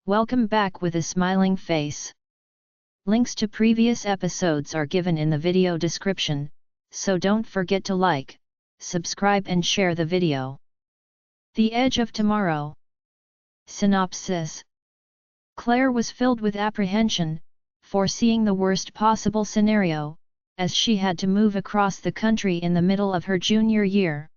Welcome back with a smiling face. Links to previous episodes are given in the video description, so don't forget to like, subscribe and share the video. The Edge of Tomorrow. Synopsis. Claire was filled with apprehension, foreseeing the worst possible scenario, as she had to move across the country in the middle of her junior year.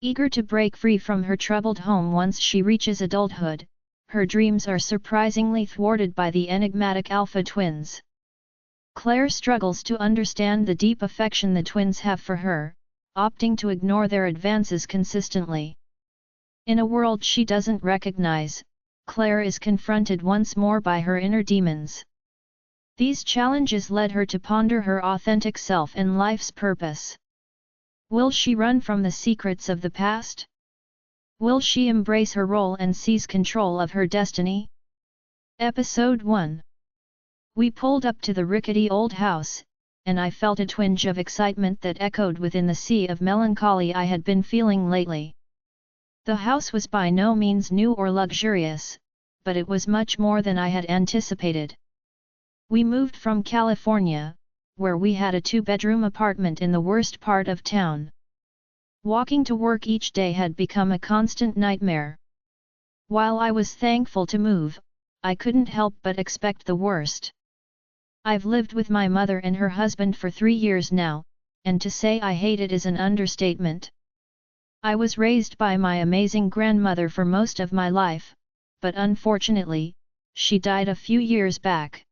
Eager to break free from her troubled home once she reaches adulthood, her dreams are surprisingly thwarted by the enigmatic alpha twins. Claire struggles to understand the deep affection the twins have for her, opting to ignore their advances consistently. In a world she doesn't recognize, Claire is confronted once more by her inner demons. These challenges led her to ponder her authentic self and life's purpose. Will she run from the secrets of the past? Will she embrace her role and seize control of her destiny? Episode 1. We pulled up to the rickety old house, and I felt a twinge of excitement that echoed within the sea of melancholy I had been feeling lately. The house was by no means new or luxurious, but it was much more than I had anticipated. We moved from California, where we had a 2-bedroom apartment in the worst part of town. Walking to work each day had become a constant nightmare. While I was thankful to move, I couldn't help but expect the worst. I've lived with my mother and her husband for 3 years now, and to say I hate it is an understatement. I was raised by my amazing grandmother for most of my life, but unfortunately, she died a few years back.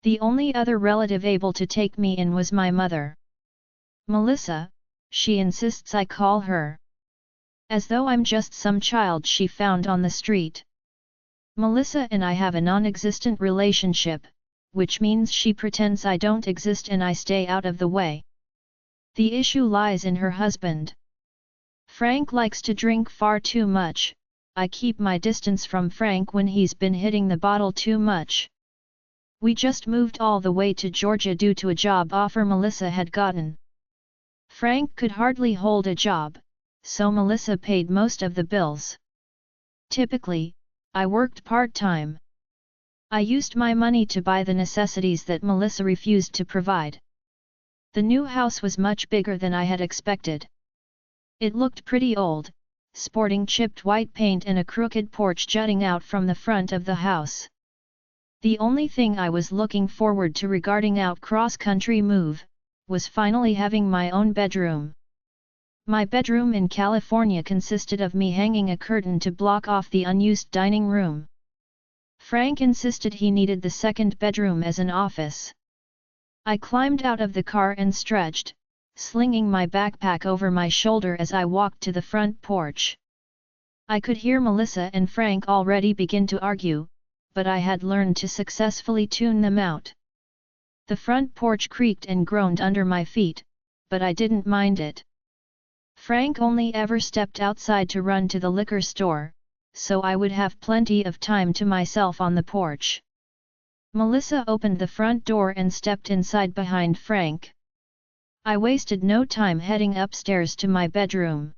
The only other relative able to take me in was my mother. Melissa, she insists I call her. As though I'm just some child she found on the street. Melissa and I have a non-existent relationship, which means she pretends I don't exist and I stay out of the way. The issue lies in her husband. Frank likes to drink far too much. I keep my distance from Frank when he's been hitting the bottle too much. We just moved all the way to Georgia due to a job offer Melissa had gotten. Frank could hardly hold a job, so Melissa paid most of the bills. Typically, I worked part-time. I used my money to buy the necessities that Melissa refused to provide. The new house was much bigger than I had expected. It looked pretty old, sporting chipped white paint and a crooked porch jutting out from the front of the house. The only thing I was looking forward to regarding our cross-country move, was finally having my own bedroom. My bedroom in California consisted of me hanging a curtain to block off the unused dining room. Frank insisted he needed the second bedroom as an office. I climbed out of the car and stretched, slinging my backpack over my shoulder as I walked to the front porch. I could hear Melissa and Frank already begin to argue, but I had learned to successfully tune them out. The front porch creaked and groaned under my feet, but I didn't mind it. Frank only ever stepped outside to run to the liquor store, so I would have plenty of time to myself on the porch. Melissa opened the front door and stepped inside behind Frank. I wasted no time heading upstairs to my bedroom.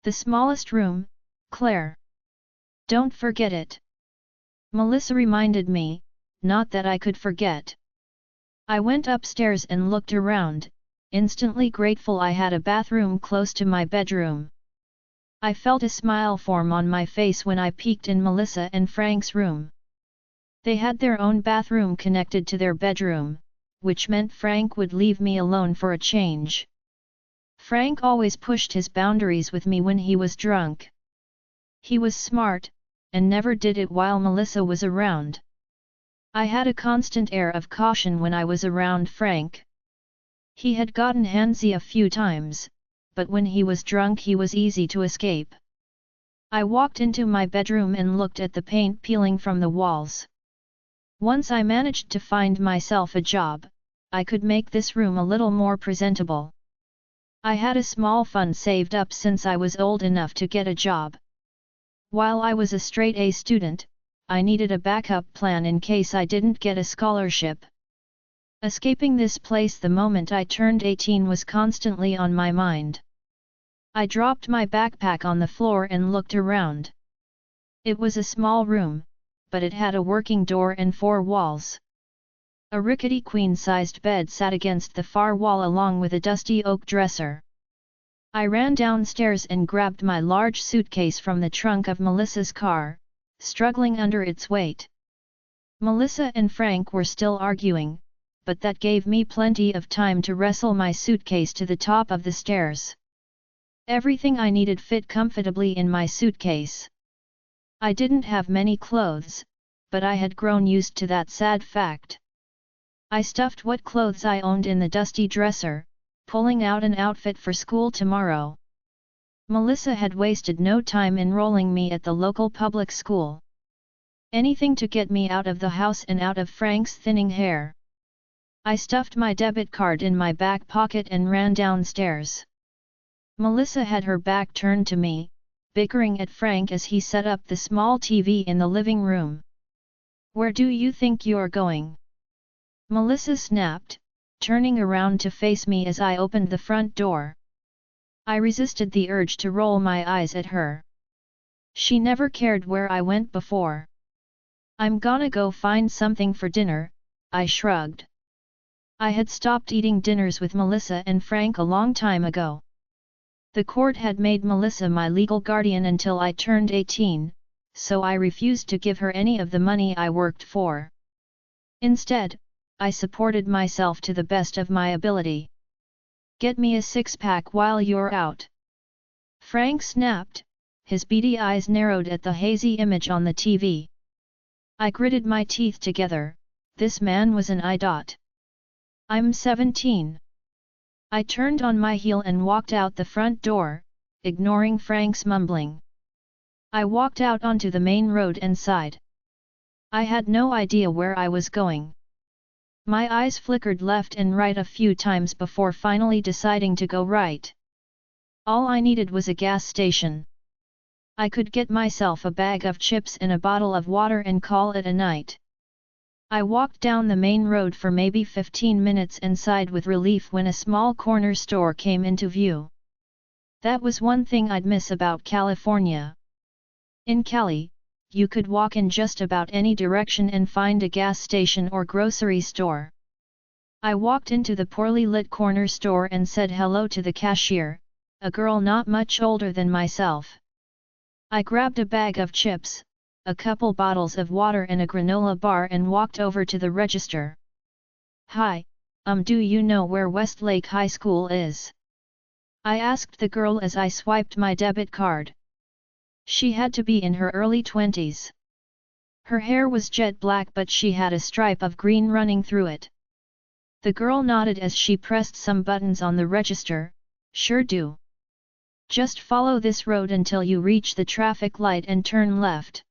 The smallest room, Claire. Don't forget it. Melissa reminded me, not that I could forget. I went upstairs and looked around, instantly grateful I had a bathroom close to my bedroom. I felt a smile form on my face when I peeked in Melissa and Frank's room. They had their own bathroom connected to their bedroom, which meant Frank would leave me alone for a change. Frank always pushed his boundaries with me when he was drunk. He was smart, and never did it while Melissa was around. I had a constant air of caution when I was around Frank. He had gotten handsy a few times, but when he was drunk he was easy to escape. I walked into my bedroom and looked at the paint peeling from the walls. Once I managed to find myself a job, I could make this room a little more presentable. I had a small fund saved up since I was old enough to get a job. While I was a straight-A student, I needed a backup plan in case I didn't get a scholarship. Escaping this place the moment I turned 18 was constantly on my mind. I dropped my backpack on the floor and looked around. It was a small room, but it had a working door and 4 walls. A rickety queen-sized bed sat against the far wall along with a dusty oak dresser. I ran downstairs and grabbed my large suitcase from the trunk of Melissa's car, struggling under its weight. Melissa and Frank were still arguing, but that gave me plenty of time to wrestle my suitcase to the top of the stairs. Everything I needed fit comfortably in my suitcase. I didn't have many clothes, but I had grown used to that sad fact. I stuffed what clothes I owned in the dusty dresser, pulling out an outfit for school tomorrow. Melissa had wasted no time enrolling me at the local public school. Anything to get me out of the house and out of Frank's thinning hair. I stuffed my debit card in my back pocket and ran downstairs. Melissa had her back turned to me, bickering at Frank as he set up the small TV in the living room. "Where do you think you're going?" Melissa snapped, turning around to face me as I opened the front door. I resisted the urge to roll my eyes at her. She never cared where I went before. "I'm gonna go find something for dinner," I shrugged. I had stopped eating dinners with Melissa and Frank a long time ago. The court had made Melissa my legal guardian until I turned 18, so I refused to give her any of the money I worked for. Instead, I supported myself to the best of my ability. "Get me a 6-pack while you're out," Frank snapped, his beady eyes narrowed at the hazy image on the TV. I gritted my teeth together. This man was an idiot. "I'm 17. I turned on my heel and walked out the front door, ignoring Frank's mumbling. I walked out onto the main road and sighed. I had no idea where I was going. My eyes flickered left and right a few times before finally deciding to go right. All I needed was a gas station. I could get myself a bag of chips and a bottle of water and call it a night. I walked down the main road for maybe 15 minutes and sighed with relief when a small corner store came into view. That was one thing I'd miss about California. In Cali, you could walk in just about any direction and find a gas station or grocery store. I walked into the poorly lit corner store and said hello to the cashier, a girl not much older than myself. I grabbed a bag of chips, a couple bottles of water and a granola bar and walked over to the register. "Hi, do you know where Westlake High School is?" I asked the girl as I swiped my debit card. She had to be in her early 20s. Her hair was jet black but she had a stripe of green running through it. The girl nodded as she pressed some buttons on the register. "Sure do. Just follow this road until you reach the traffic light and turn left.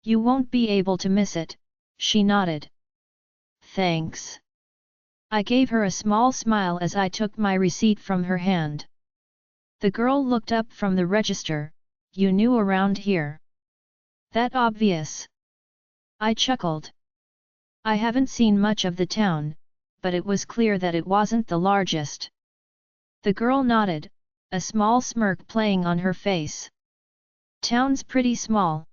You won't be able to miss it," she nodded. "Thanks." I gave her a small smile as I took my receipt from her hand. The girl looked up from the register. "You knew around here? That obvious?" I chuckled. I haven't seen much of the town, but it was clear that it wasn't the largest. The girl nodded, a small smirk playing on her face. "Town's pretty small.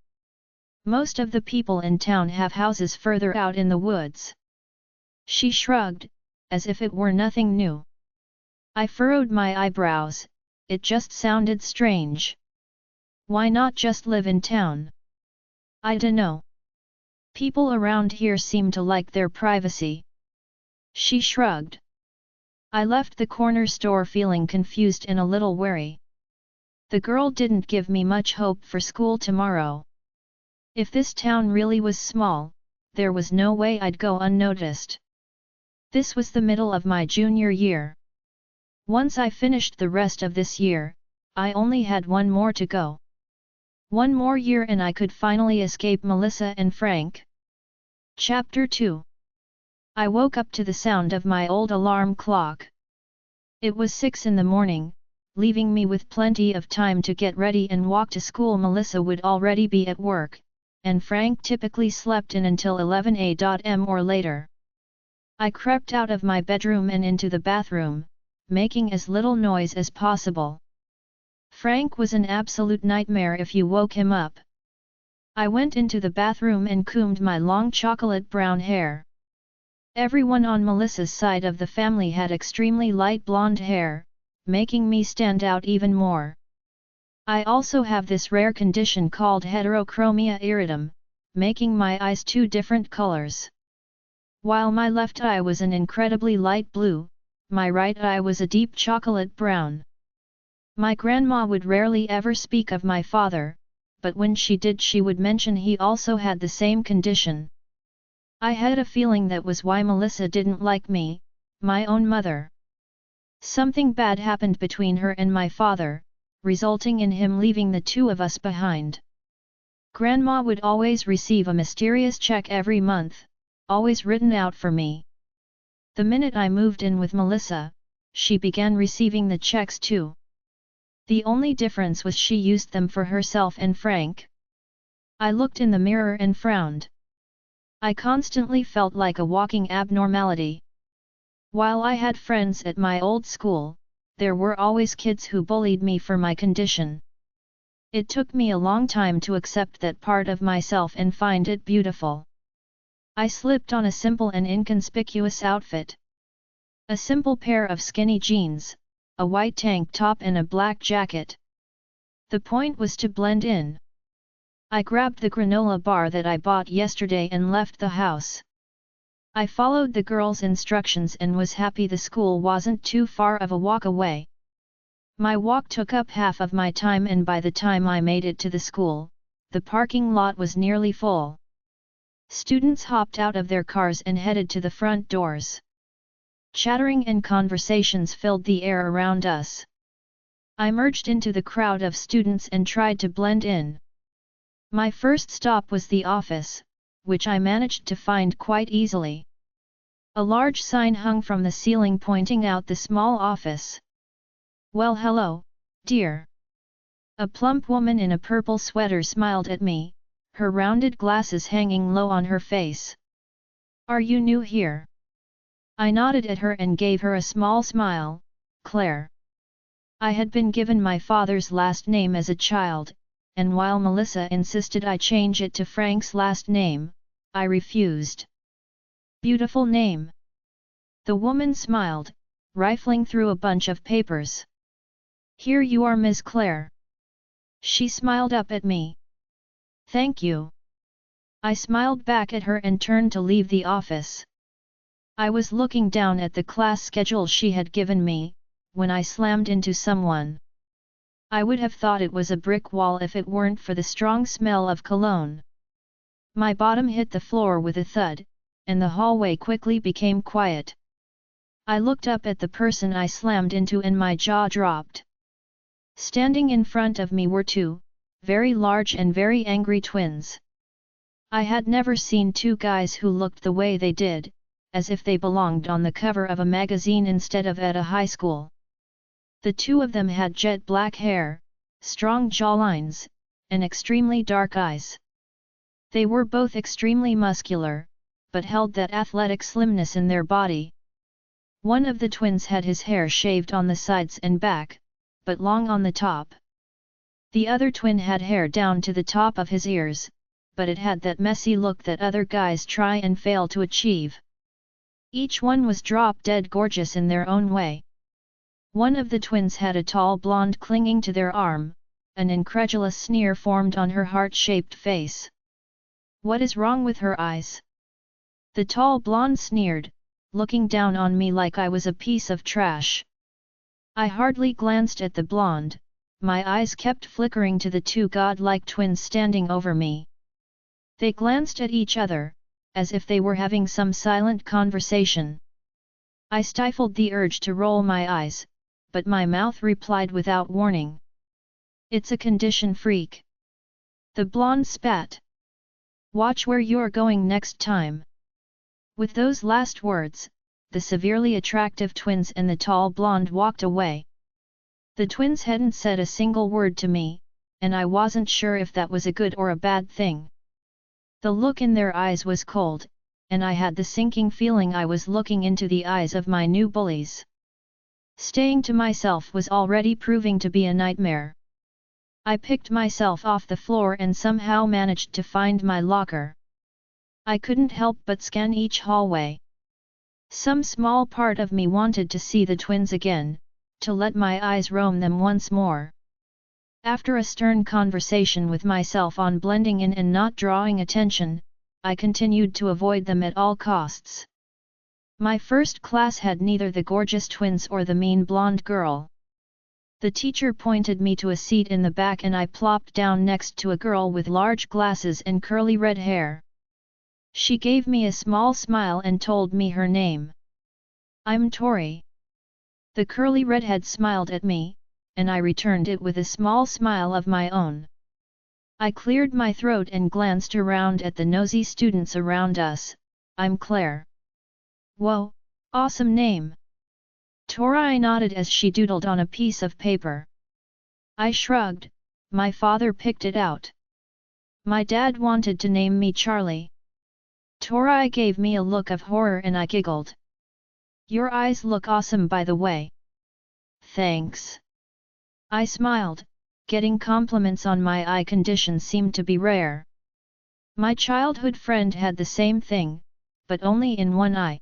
Most of the people in town have houses further out in the woods." She shrugged, as if it were nothing new. I furrowed my eyebrows. It just sounded strange. Why not just live in town? "I dunno. People around here seem to like their privacy." She shrugged. I left the corner store feeling confused and a little wary. The girl didn't give me much hope for school tomorrow. If this town really was small, there was no way I'd go unnoticed. This was the middle of my junior year. Once I finished the rest of this year, I only had one more to go. One more year and I could finally escape Melissa and Frank. Chapter 2. I woke up to the sound of my old alarm clock. It was 6 in the morning, leaving me with plenty of time to get ready and walk to school. Melissa would already be at work, and Frank typically slept in until 11 a.m. or later. I crept out of my bedroom and into the bathroom, making as little noise as possible. Frank was an absolute nightmare if you woke him up. I went into the bathroom and combed my long chocolate brown hair. Everyone on Melissa's side of the family had extremely light blonde hair, making me stand out even more. I also have this rare condition called heterochromia iridium, making my eyes two different colors. While my left eye was an incredibly light blue, my right eye was a deep chocolate brown. My grandma would rarely ever speak of my father, but when she did she would mention he also had the same condition. I had a feeling that was why Melissa didn't like me, my own mother. Something bad happened between her and my father, resulting in him leaving the two of us behind. Grandma would always receive a mysterious check every month, always written out for me. The minute I moved in with Melissa, she began receiving the checks too. The only difference was she used them for herself and Frank. I looked in the mirror and frowned. I constantly felt like a walking abnormality. While I had friends at my old school, there were always kids who bullied me for my condition. It took me a long time to accept that part of myself and find it beautiful. I slipped on a simple and inconspicuous outfit. A simple pair of skinny jeans, a white tank top and a black jacket. The point was to blend in. I grabbed the granola bar that I bought yesterday and left the house. I followed the girls' instructions and was happy the school wasn't too far of a walk away. My walk took up half of my time and by the time I made it to the school, the parking lot was nearly full. Students hopped out of their cars and headed to the front doors. Chattering and conversations filled the air around us. I merged into the crowd of students and tried to blend in. My first stop was the office, which I managed to find quite easily. A large sign hung from the ceiling pointing out the small office. "Well, hello, dear." A plump woman in a purple sweater smiled at me, her rounded glasses hanging low on her face. "Are you new here?" I nodded at her and gave her a small smile. "Claire." I had been given my father's last name as a child, and while Melissa insisted I change it to Frank's last name, I refused. "Beautiful name." The woman smiled, rifling through a bunch of papers. "Here you are, Ms. Claire." She smiled up at me. "Thank you." I smiled back at her and turned to leave the office. I was looking down at the class schedule she had given me, when I slammed into someone. I would have thought it was a brick wall if it weren't for the strong smell of cologne. My bottom hit the floor with a thud, and the hallway quickly became quiet. I looked up at the person I slammed into and my jaw dropped. Standing in front of me were two, very large and very angry twins. I had never seen two guys who looked the way they did, as if they belonged on the cover of a magazine instead of at a high school. The two of them had jet black hair, strong jawlines, and extremely dark eyes. They were both extremely muscular, but held that athletic slimness in their body. One of the twins had his hair shaved on the sides and back, but long on the top. The other twin had hair down to the top of his ears, but it had that messy look that other guys try and fail to achieve. Each one was drop-dead gorgeous in their own way. One of the twins had a tall blonde clinging to their arm, an incredulous sneer formed on her heart-shaped face. "What is wrong with her eyes?" The tall blonde sneered, looking down on me like I was a piece of trash. I hardly glanced at the blonde, my eyes kept flickering to the two godlike twins standing over me. They glanced at each other, as if they were having some silent conversation. I stifled the urge to roll my eyes, but my mouth replied without warning. "It's a condition, freak." The blonde spat. "Watch where you're going next time." With those last words, the severely attractive twins and the tall blonde walked away. The twins hadn't said a single word to me, and I wasn't sure if that was a good or a bad thing. The look in their eyes was cold, and I had the sinking feeling I was looking into the eyes of my new bullies. Staying to myself was already proving to be a nightmare. I picked myself off the floor and somehow managed to find my locker. I couldn't help but scan each hallway. Some small part of me wanted to see the twins again, to let my eyes roam them once more. After a stern conversation with myself on blending in and not drawing attention, I continued to avoid them at all costs. My first class had neither the gorgeous twins or the mean blonde girl. The teacher pointed me to a seat in the back and I plopped down next to a girl with large glasses and curly red hair. She gave me a small smile and told me her name. "I'm Tori." The curly redhead smiled at me, and I returned it with a small smile of my own. I cleared my throat and glanced around at the nosy students around us. "I'm Claire." "Whoa, awesome name." Tori nodded as she doodled on a piece of paper. I shrugged. My father picked it out. My dad wanted to name me Charlie. Tori gave me a look of horror and I giggled. "Your eyes look awesome by the way." "Thanks." I smiled. Getting compliments on my eye condition seemed to be rare. My childhood friend had the same thing, but only in one eye.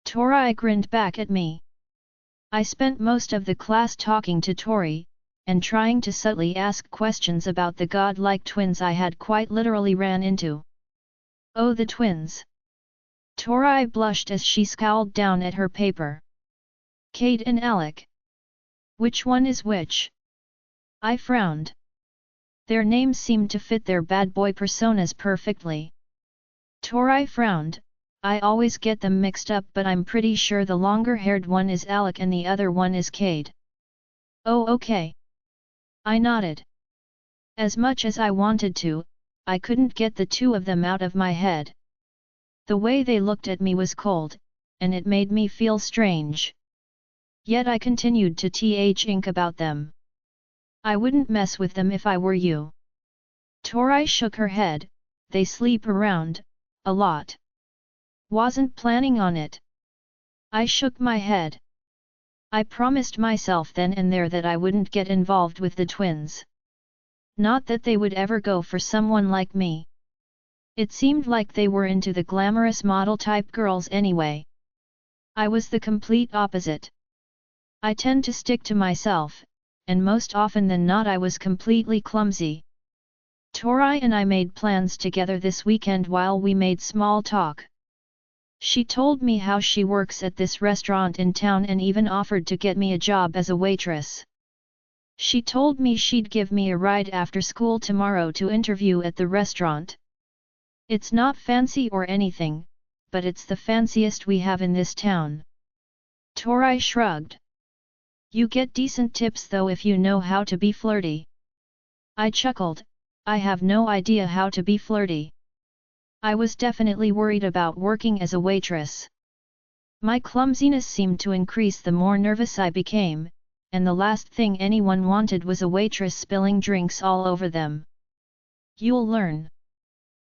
Tori grinned back at me. I spent most of the class talking to Tori, and trying to subtly ask questions about the godlike twins I had quite literally ran into. "Oh, the twins." Tori blushed as she scowled down at her paper. "Cade and Alec. Which one is which?" I frowned. Their names seemed to fit their bad boy personas perfectly. Tori frowned. "I always get them mixed up, but I'm pretty sure the longer-haired one is Alec and the other one is Cade." "Oh, okay." I nodded. As much as I wanted to, I couldn't get the two of them out of my head. The way they looked at me was cold, and it made me feel strange. Yet I continued to think about them. "I wouldn't mess with them if I were you." Tori shook her head. "They sleep around, a lot." "Wasn't planning on it." I shook my head. I promised myself then and there that I wouldn't get involved with the twins. Not that they would ever go for someone like me. It seemed like they were into the glamorous model-type girls anyway. I was the complete opposite. I tend to stick to myself, and most often than not I was completely clumsy. Tori and I made plans together this weekend while we made small talk. She told me how she works at this restaurant in town and even offered to get me a job as a waitress. She told me she'd give me a ride after school tomorrow to interview at the restaurant. It's not fancy or anything, but it's the fanciest we have in this town. Tori shrugged. "You get decent tips though if you know how to be flirty." I chuckled. I have no idea how to be flirty. I was definitely worried about working as a waitress. My clumsiness seemed to increase the more nervous I became, and the last thing anyone wanted was a waitress spilling drinks all over them. "You'll learn.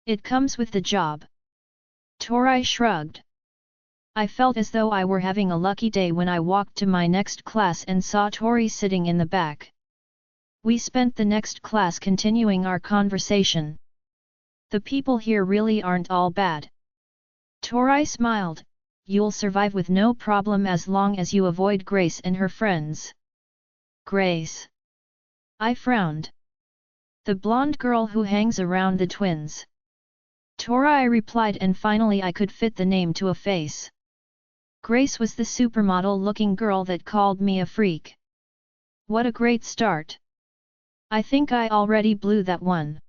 It comes with the job." Tori shrugged. I felt as though I were having a lucky day when I walked to my next class and saw Tori sitting in the back. We spent the next class continuing our conversation. "The people here really aren't all bad." Tori smiled. "You'll survive with no problem as long as you avoid Grace and her friends." "Grace?" I frowned. "The blonde girl who hangs around the twins." Tori replied, and finally I could fit the name to a face. Grace was the supermodel-looking girl that called me a freak. What a great start. I think I already blew that one.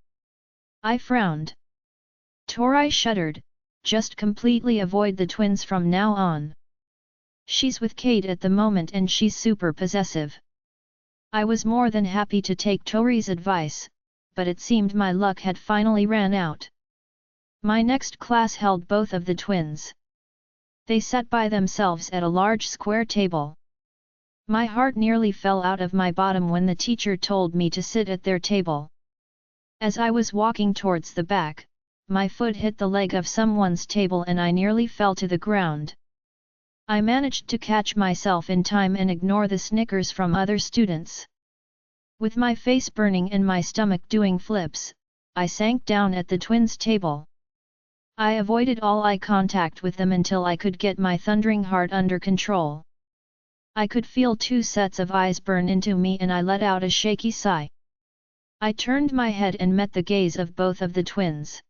I frowned. Tori shuddered. "Just completely avoid the twins from now on. She's with Cade at the moment and she's super possessive." I was more than happy to take Tori's advice, but it seemed my luck had finally ran out. My next class held both of the twins. They sat by themselves at a large square table. My heart nearly fell out of my bottom when the teacher told me to sit at their table. As I was walking towards the back, my foot hit the leg of someone's table and I nearly fell to the ground. I managed to catch myself in time and ignore the snickers from other students. With my face burning and my stomach doing flips, I sank down at the twins' table. I avoided all eye contact with them until I could get my thundering heart under control. I could feel 2 sets of eyes burn into me and I let out a shaky sigh. I turned my head and met the gaze of both of the twins.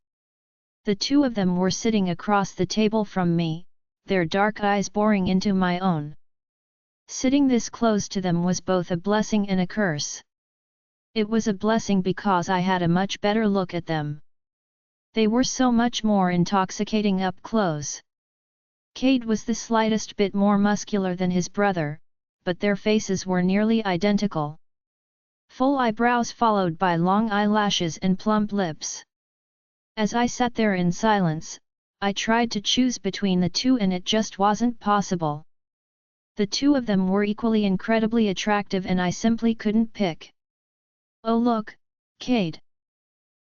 The 2 of them were sitting across the table from me, their dark eyes boring into my own. Sitting this close to them was both a blessing and a curse. It was a blessing because I had a much better look at them. They were so much more intoxicating up close. Cade was the slightest bit more muscular than his brother, but their faces were nearly identical. Full eyebrows followed by long eyelashes and plump lips. As I sat there in silence, I tried to choose between the 2 and it just wasn't possible. The 2 of them were equally incredibly attractive and I simply couldn't pick. "Oh look, Cade!"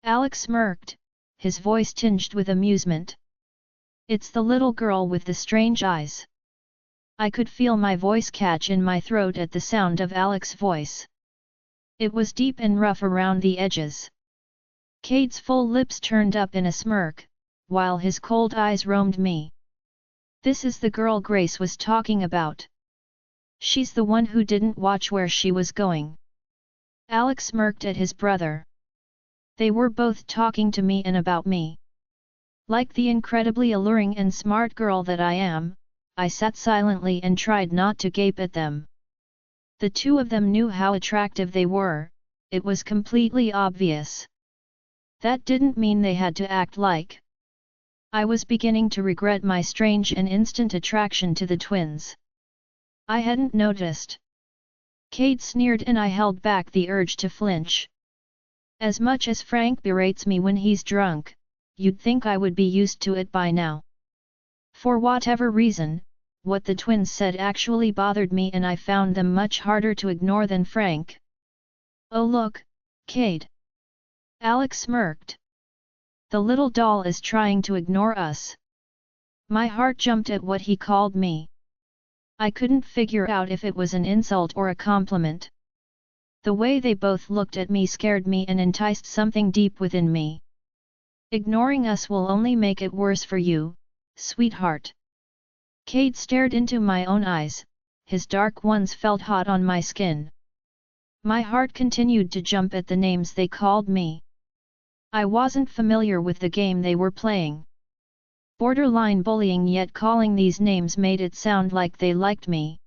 Alex smirked, his voice tinged with amusement. "It's the little girl with the strange eyes." I could feel my voice catch in my throat at the sound of Alex's voice. It was deep and rough around the edges. Cade's full lips turned up in a smirk, while his cold eyes roamed me. "This is the girl Grace was talking about. She's the one who didn't watch where she was going." Alex smirked at his brother. They were both talking to me and about me. Like the incredibly alluring and smart girl that I am, I sat silently and tried not to gape at them. The 2 of them knew how attractive they were, it was completely obvious. That didn't mean they had to act like. I was beginning to regret my strange and instant attraction to the twins. I hadn't noticed. Cade sneered and I held back the urge to flinch. As much as Frank berates me when he's drunk, you'd think I would be used to it by now. For whatever reason, what the twins said actually bothered me and I found them much harder to ignore than Frank. "Oh look, Cade!" Alex smirked. "The little doll is trying to ignore us." My heart jumped at what he called me. I couldn't figure out if it was an insult or a compliment. The way they both looked at me scared me and enticed something deep within me. "Ignoring us will only make it worse for you, sweetheart." Cade stared into my own eyes, his dark ones felt hot on my skin. My heart continued to jump at the names they called me. I wasn't familiar with the game they were playing. Borderline bullying, yet calling these names made it sound like they liked me.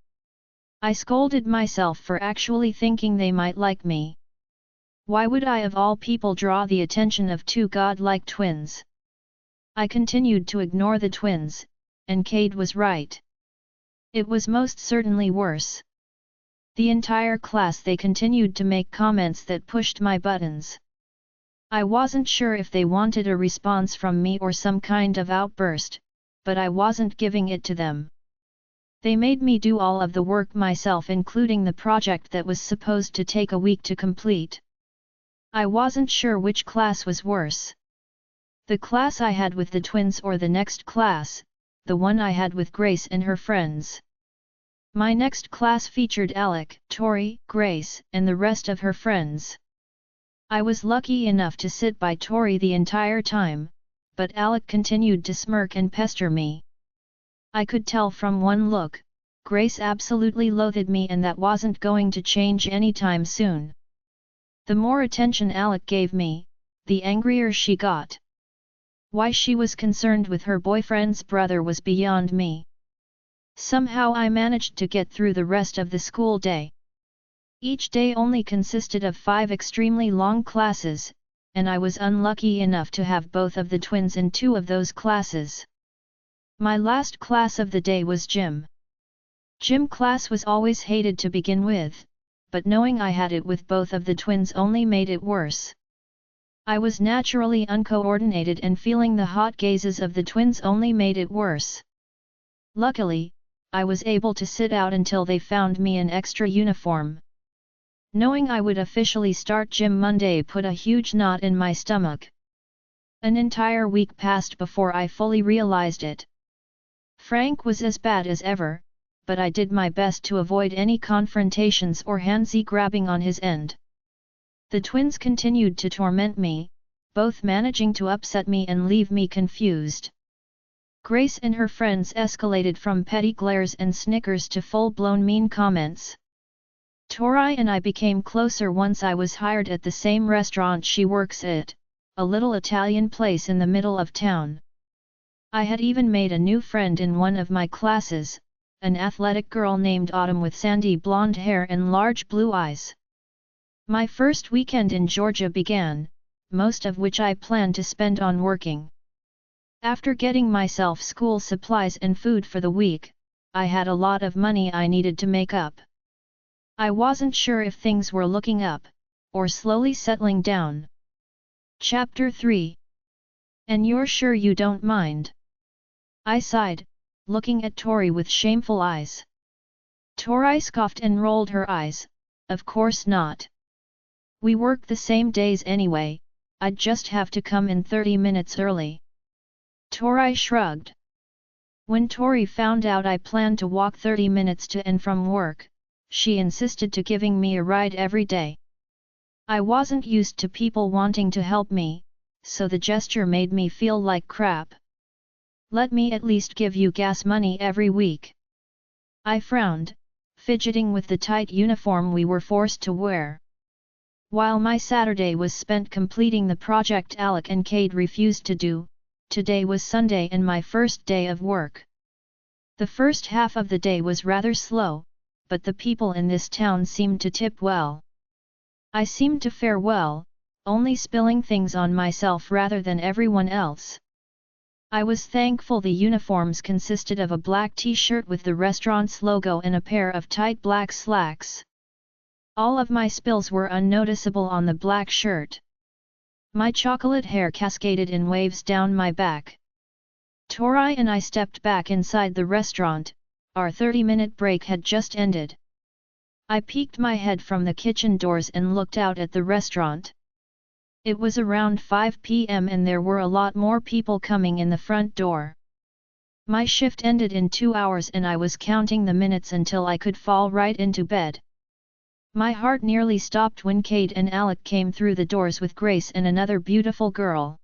I scolded myself for actually thinking they might like me. Why would I of all people draw the attention of 2 godlike twins? I continued to ignore the twins, and Cade was right. It was most certainly worse. The entire class they continued to make comments that pushed my buttons. I wasn't sure if they wanted a response from me or some kind of outburst, but I wasn't giving it to them. They made me do all of the work myself, including the project that was supposed to take a week to complete. I wasn't sure which class was worse. The class I had with the twins or the next class, the one I had with Grace and her friends. My next class featured Alec, Tori, Grace, and the rest of her friends. I was lucky enough to sit by Tori the entire time, but Alec continued to smirk and pester me. I could tell from one look, Grace absolutely loathed me and that wasn't going to change anytime soon. The more attention Alec gave me, the angrier she got. Why she was concerned with her boyfriend's brother was beyond me. Somehow I managed to get through the rest of the school day. Each day only consisted of 5 extremely long classes, and I was unlucky enough to have both of the twins in 2 of those classes. My last class of the day was gym. Gym class was always hated to begin with, but knowing I had it with both of the twins only made it worse. I was naturally uncoordinated and feeling the hot gazes of the twins only made it worse. Luckily, I was able to sit out until they found me an extra uniform. Knowing I would officially start gym Monday put a huge knot in my stomach. An entire week passed before I fully realized it. Frank was as bad as ever, but I did my best to avoid any confrontations or handsy grabbing on his end. The twins continued to torment me, both managing to upset me and leave me confused. Grace and her friends escalated from petty glares and snickers to full-blown mean comments. Tori and I became closer once I was hired at the same restaurant she works at, a little Italian place in the middle of town. I had even made a new friend in one of my classes, an athletic girl named Autumn with sandy blonde hair and large blue eyes. My first weekend in Georgia began, most of which I planned to spend on working. After getting myself school supplies and food for the week, I had a lot of money I needed to make up. I wasn't sure if things were looking up, or slowly settling down. Chapter 3. And you're sure you don't mind? I sighed, looking at Tori with shameful eyes. Tori scoffed and rolled her eyes, of course not. We work the same days anyway, I'd just have to come in 30 minutes early. Tori shrugged. When Tori found out I planned to walk 30 minutes to and from work, she insisted to giving me a ride every day. I wasn't used to people wanting to help me, so the gesture made me feel like crap. Let me at least give you gas money every week. I frowned, fidgeting with the tight uniform we were forced to wear. While my Saturday was spent completing the project Alec and Cade refused to do, today was Sunday and my first day of work. The first half of the day was rather slow, but the people in this town seemed to tip well. I seemed to fare well, only spilling things on myself rather than everyone else. I was thankful the uniforms consisted of a black t-shirt with the restaurant's logo and a pair of tight black slacks. All of my spills were unnoticeable on the black shirt. My chocolate hair cascaded in waves down my back. Tori and I stepped back inside the restaurant, our 30-minute break had just ended. I peeked my head from the kitchen doors and looked out at the restaurant. It was around 5 p.m. and there were a lot more people coming in the front door. My shift ended in 2 hours and I was counting the minutes until I could fall right into bed. My heart nearly stopped when Cade and Alec came through the doors with Grace and another beautiful girl.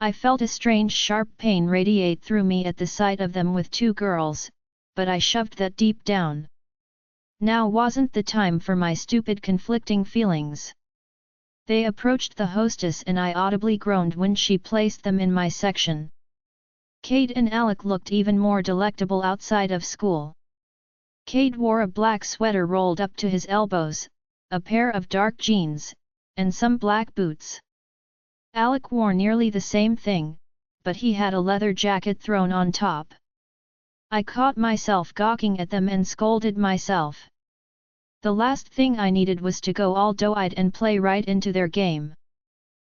I felt a strange sharp pain radiate through me at the sight of them with 2 girls, but I shoved that deep down. Now wasn't the time for my stupid conflicting feelings. They approached the hostess and I audibly groaned when she placed them in my section. Cade and Alec looked even more delectable outside of school. Cade wore a black sweater rolled up to his elbows, a pair of dark jeans, and some black boots. Alec wore nearly the same thing, but he had a leather jacket thrown on top. I caught myself gawking at them and scolded myself. The last thing I needed was to go all doe-eyed and play right into their game.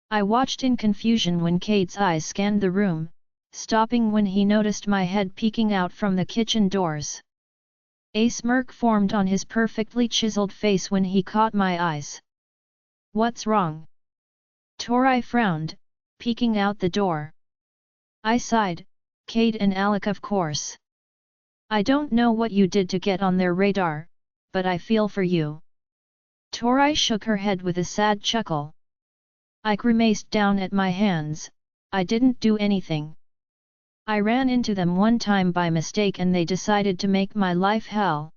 I watched in confusion when Cade's eyes scanned the room, stopping when he noticed my head peeking out from the kitchen doors. A smirk formed on his perfectly chiseled face when he caught my eyes. "What's wrong?" Tori frowned, peeking out the door. I sighed, "Cade and Alec of course. I don't know what you did to get on their radar, but I feel for you." Tori shook her head with a sad chuckle. I grimaced down at my hands, "I didn't do anything. I ran into them one time by mistake and they decided to make my life hell.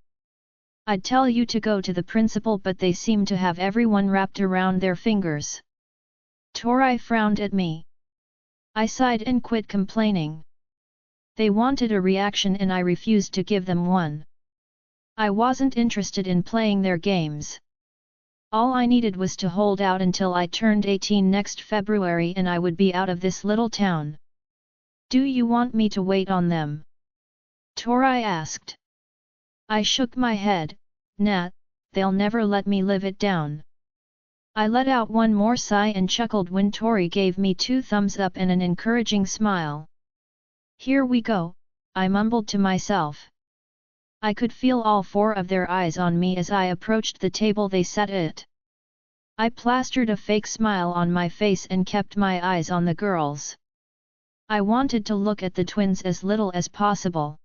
I'd tell you to go to the principal but they seem to have everyone wrapped around their fingers." Tori frowned at me. I sighed and quit complaining. They wanted a reaction and I refused to give them one. I wasn't interested in playing their games. All I needed was to hold out until I turned 18 next February and I would be out of this little town. "Do you want me to wait on them?" Tori asked. I shook my head, "Nah, they'll never let me live it down." I let out one more sigh and chuckled when Tori gave me 2 thumbs up and an encouraging smile. "Here we go," I mumbled to myself. I could feel all 4 of their eyes on me as I approached the table they sat at. I plastered a fake smile on my face and kept my eyes on the girls. I wanted to look at the twins as little as possible.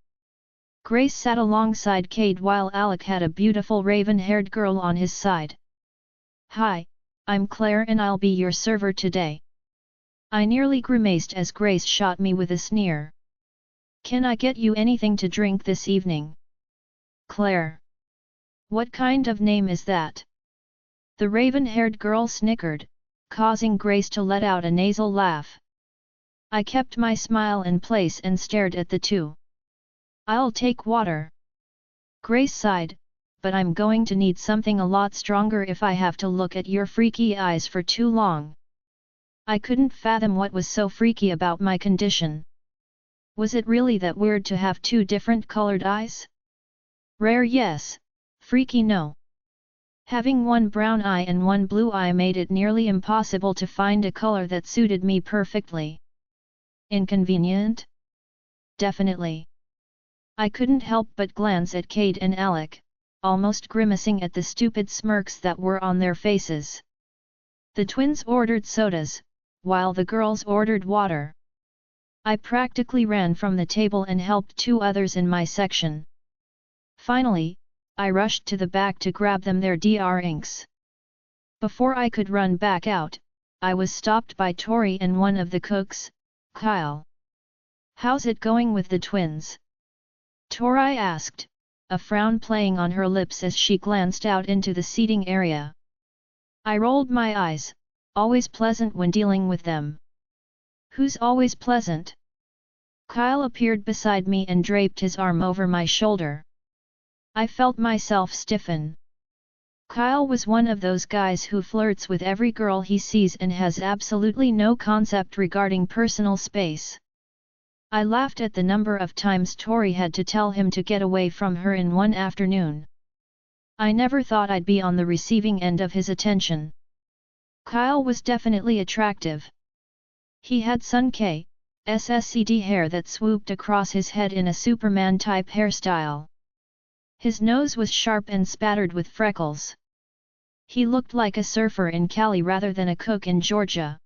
Grace sat alongside Cade while Alec had a beautiful raven-haired girl on his side. "Hi, I'm Claire and I'll be your server today. I nearly grimaced as Grace shot me with a sneer. Can I get you anything to drink this evening? Claire. What kind of name is that? The raven-haired girl snickered, causing Grace to let out a nasal laugh. I kept my smile in place and stared at the two. I'll take water. Grace sighed, but I'm going to need something a lot stronger if I have to look at your freaky eyes for too long. I couldn't fathom what was so freaky about my condition. Was it really that weird to have two different colored eyes? Rare yes, freaky no. Having one brown eye and one blue eye made it nearly impossible to find a color that suited me perfectly. Inconvenient? Definitely. I couldn't help but glance at Cade and Alec, almost grimacing at the stupid smirks that were on their faces. The twins ordered sodas, while the girls ordered water. I practically ran from the table and helped two others in my section. Finally, I rushed to the back to grab them their drinks. Before I could run back out, I was stopped by Tori and one of the cooks, Kyle. How's it going with the twins? Tori asked, a frown playing on her lips as she glanced out into the seating area. I rolled my eyes, always pleasant when dealing with them. Who's always pleasant? Kyle appeared beside me and draped his arm over my shoulder. I felt myself stiffen. Kyle was one of those guys who flirts with every girl he sees and has absolutely no concept regarding personal space. I laughed at the number of times Tori had to tell him to get away from her in one afternoon. I never thought I'd be on the receiving end of his attention. Kyle was definitely attractive. He had Sun K.'s hair that swooped across his head in a Superman-type hairstyle. His nose was sharp and spattered with freckles. He looked like a surfer in Cali rather than a cook in Georgia.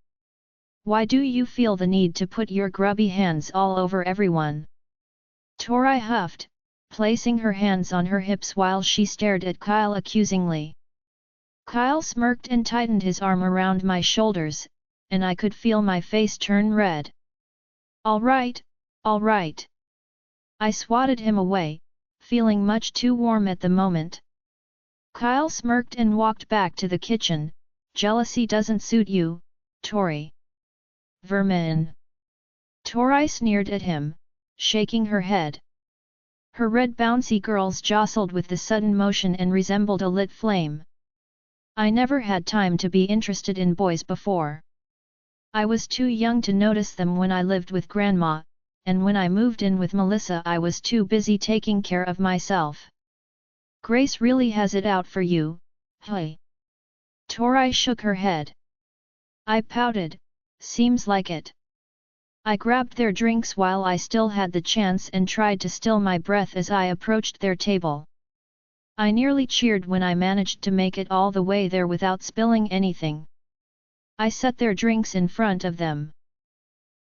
Why do you feel the need to put your grubby hands all over everyone? Tori huffed, placing her hands on her hips while she stared at Kyle accusingly. Kyle smirked and tightened his arm around my shoulders, and I could feel my face turn red. All right, all right. I swatted him away, feeling much too warm at the moment. Kyle smirked and walked back to the kitchen. Jealousy doesn't suit you, Tori. Vermin. Tori sneered at him, shaking her head. Her red bouncy curls jostled with the sudden motion and resembled a lit flame. I never had time to be interested in boys before. I was too young to notice them when I lived with Grandma, and when I moved in with Melissa I was too busy taking care of myself. Grace really has it out for you, hey? Tori shook her head. I pouted, seems like it. I grabbed their drinks while I still had the chance and tried to still my breath as I approached their table. I nearly cheered when I managed to make it all the way there without spilling anything. I set their drinks in front of them.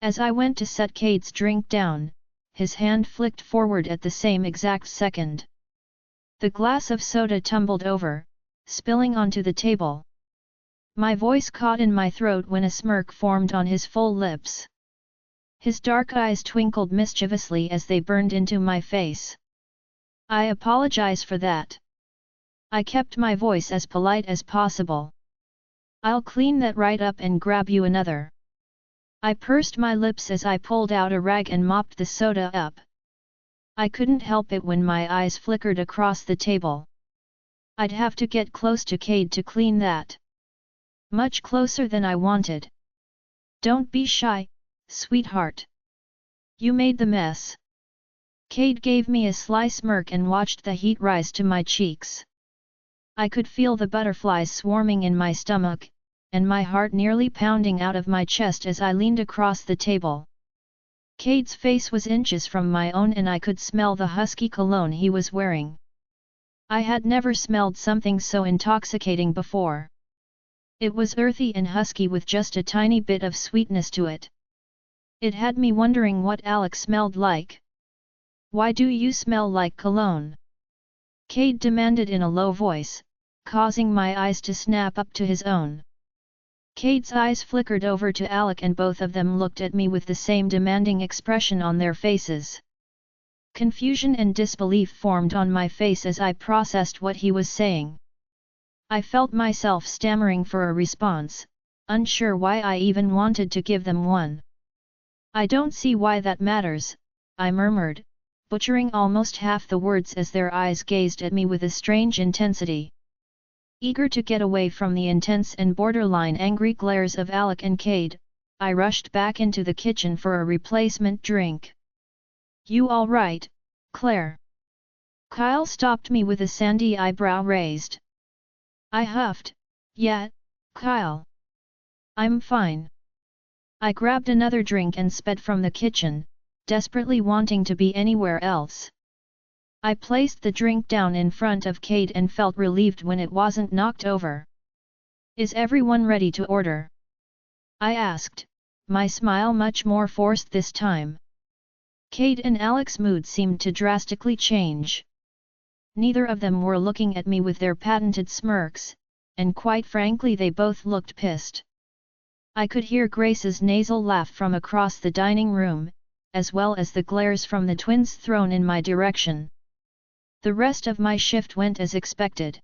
As I went to set Cade's drink down, his hand flicked forward at the same exact second. The glass of soda tumbled over, spilling onto the table. My voice caught in my throat when a smirk formed on his full lips. His dark eyes twinkled mischievously as they burned into my face. I apologize for that. I kept my voice as polite as possible. I'll clean that right up and grab you another. I pursed my lips as I pulled out a rag and mopped the soda up. I couldn't help it when my eyes flickered across the table. I'd have to get close to Cade to clean that. Much closer than I wanted. Don't be shy, sweetheart. You made the mess. Cade gave me a sly smirk and watched the heat rise to my cheeks. I could feel the butterflies swarming in my stomach, and my heart nearly pounding out of my chest as I leaned across the table. Cade's face was inches from my own and I could smell the husky cologne he was wearing. I had never smelled something so intoxicating before. It was earthy and husky with just a tiny bit of sweetness to it. It had me wondering what Alex smelled like. Why do you smell like cologne? Cade demanded in a low voice, causing my eyes to snap up to his own. Cade's eyes flickered over to Alec and both of them looked at me with the same demanding expression on their faces. Confusion and disbelief formed on my face as I processed what he was saying. I felt myself stammering for a response, unsure why I even wanted to give them one. "I don't see why that matters," I murmured, butchering almost half the words as their eyes gazed at me with a strange intensity. Eager to get away from the intense and borderline angry glares of Alec and Cade, I rushed back into the kitchen for a replacement drink. "You all right, Claire?" Kyle stopped me with a sandy eyebrow raised. I huffed, "Yeah, Kyle. I'm fine." I grabbed another drink and sped from the kitchen, desperately wanting to be anywhere else. I placed the drink down in front of Cade and felt relieved when it wasn't knocked over. "Is everyone ready to order?" I asked, my smile much more forced this time. Cade and Alec's mood seemed to drastically change. Neither of them were looking at me with their patented smirks, and quite frankly they both looked pissed. I could hear Grace's nasal laugh from across the dining room, as well as the glares from the twins thrown in my direction. The rest of my shift went as expected.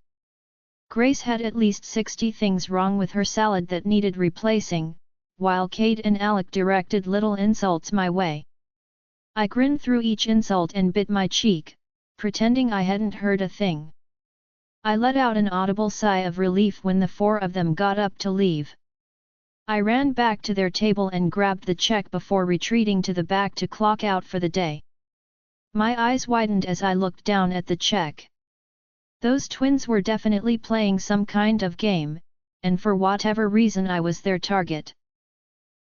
Grace had at least 60 things wrong with her salad that needed replacing, while Cade and Alec directed little insults my way. I grinned through each insult and bit my cheek, pretending I hadn't heard a thing. I let out an audible sigh of relief when the four of them got up to leave. I ran back to their table and grabbed the check before retreating to the back to clock out for the day. My eyes widened as I looked down at the check. Those twins were definitely playing some kind of game, and for whatever reason I was their target.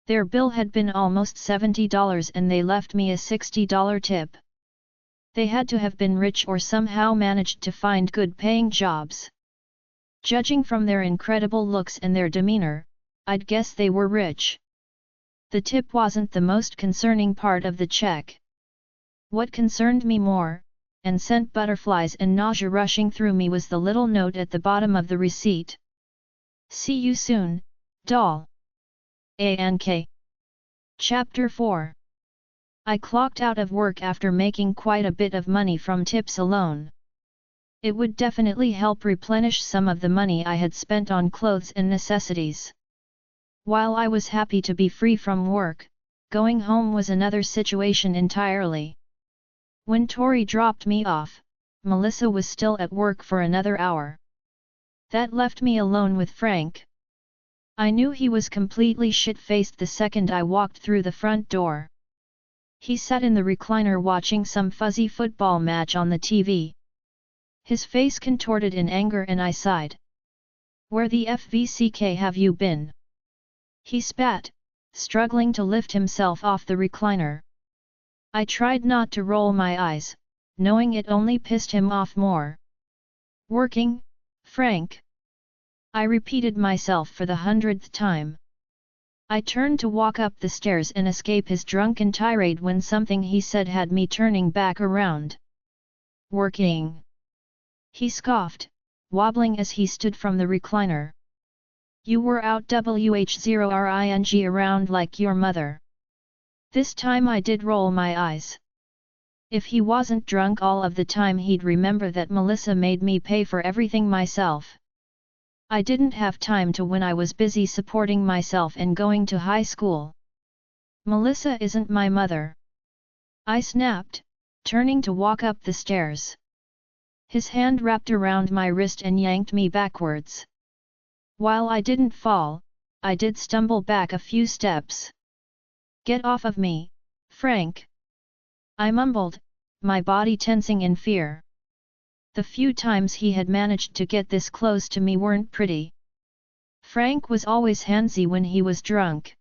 Their bill had been almost $70 and they left me a $60 tip. They had to have been rich or somehow managed to find good-paying jobs. Judging from their incredible looks and their demeanor, I'd guess they were rich. The tip wasn't the most concerning part of the check. What concerned me more, and sent butterflies and nausea rushing through me, was the little note at the bottom of the receipt. "See you soon, doll." A.N.K. Chapter 4. I clocked out of work after making quite a bit of money from tips alone. It would definitely help replenish some of the money I had spent on clothes and necessities. While I was happy to be free from work, going home was another situation entirely. When Tori dropped me off, Melissa was still at work for another hour. That left me alone with Frank. I knew he was completely shit-faced the second I walked through the front door. He sat in the recliner watching some fuzzy football match on the TV. His face contorted in anger and I sighed. "Where the FVCK have you been?" He spat, struggling to lift himself off the recliner. I tried not to roll my eyes, knowing it only pissed him off more. "Working, Frank?" I repeated myself for the 100th time. I turned to walk up the stairs and escape his drunken tirade when something he said had me turning back around. "Working?" he scoffed, wobbling as he stood from the recliner. "You were out WH0RING around like your mother." This time I did roll my eyes. If he wasn't drunk all of the time, he'd remember that Melissa made me pay for everything myself. I didn't have time to when I was busy supporting myself and going to high school. "Melissa isn't my mother," I snapped, turning to walk up the stairs. His hand wrapped around my wrist and yanked me backwards. While I didn't fall, I did stumble back a few steps. "Get off of me, Frank!" I mumbled, my body tensing in fear. The few times he had managed to get this close to me weren't pretty. Frank was always handsy when he was drunk.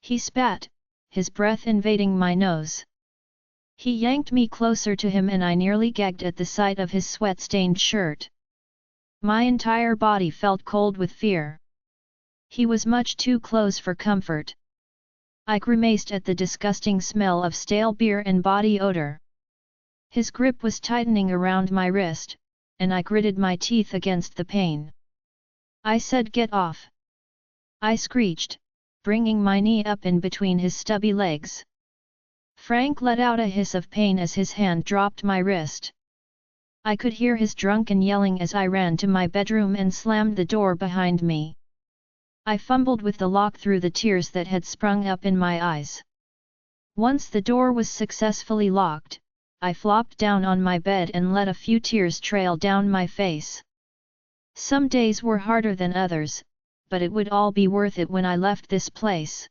He spat, his breath invading my nose. He yanked me closer to him and I nearly gagged at the sight of his sweat-stained shirt. My entire body felt cold with fear. He was much too close for comfort. I grimaced at the disgusting smell of stale beer and body odor. His grip was tightening around my wrist, and I gritted my teeth against the pain. I said, "Get off." I screeched, bringing my knee up in between his stubby legs. Frank let out a hiss of pain as his hand dropped my wrist. I could hear his drunken yelling as I ran to my bedroom and slammed the door behind me. I fumbled with the lock through the tears that had sprung up in my eyes. Once the door was successfully locked, I flopped down on my bed and let a few tears trail down my face. Some days were harder than others, but it would all be worth it when I left this place.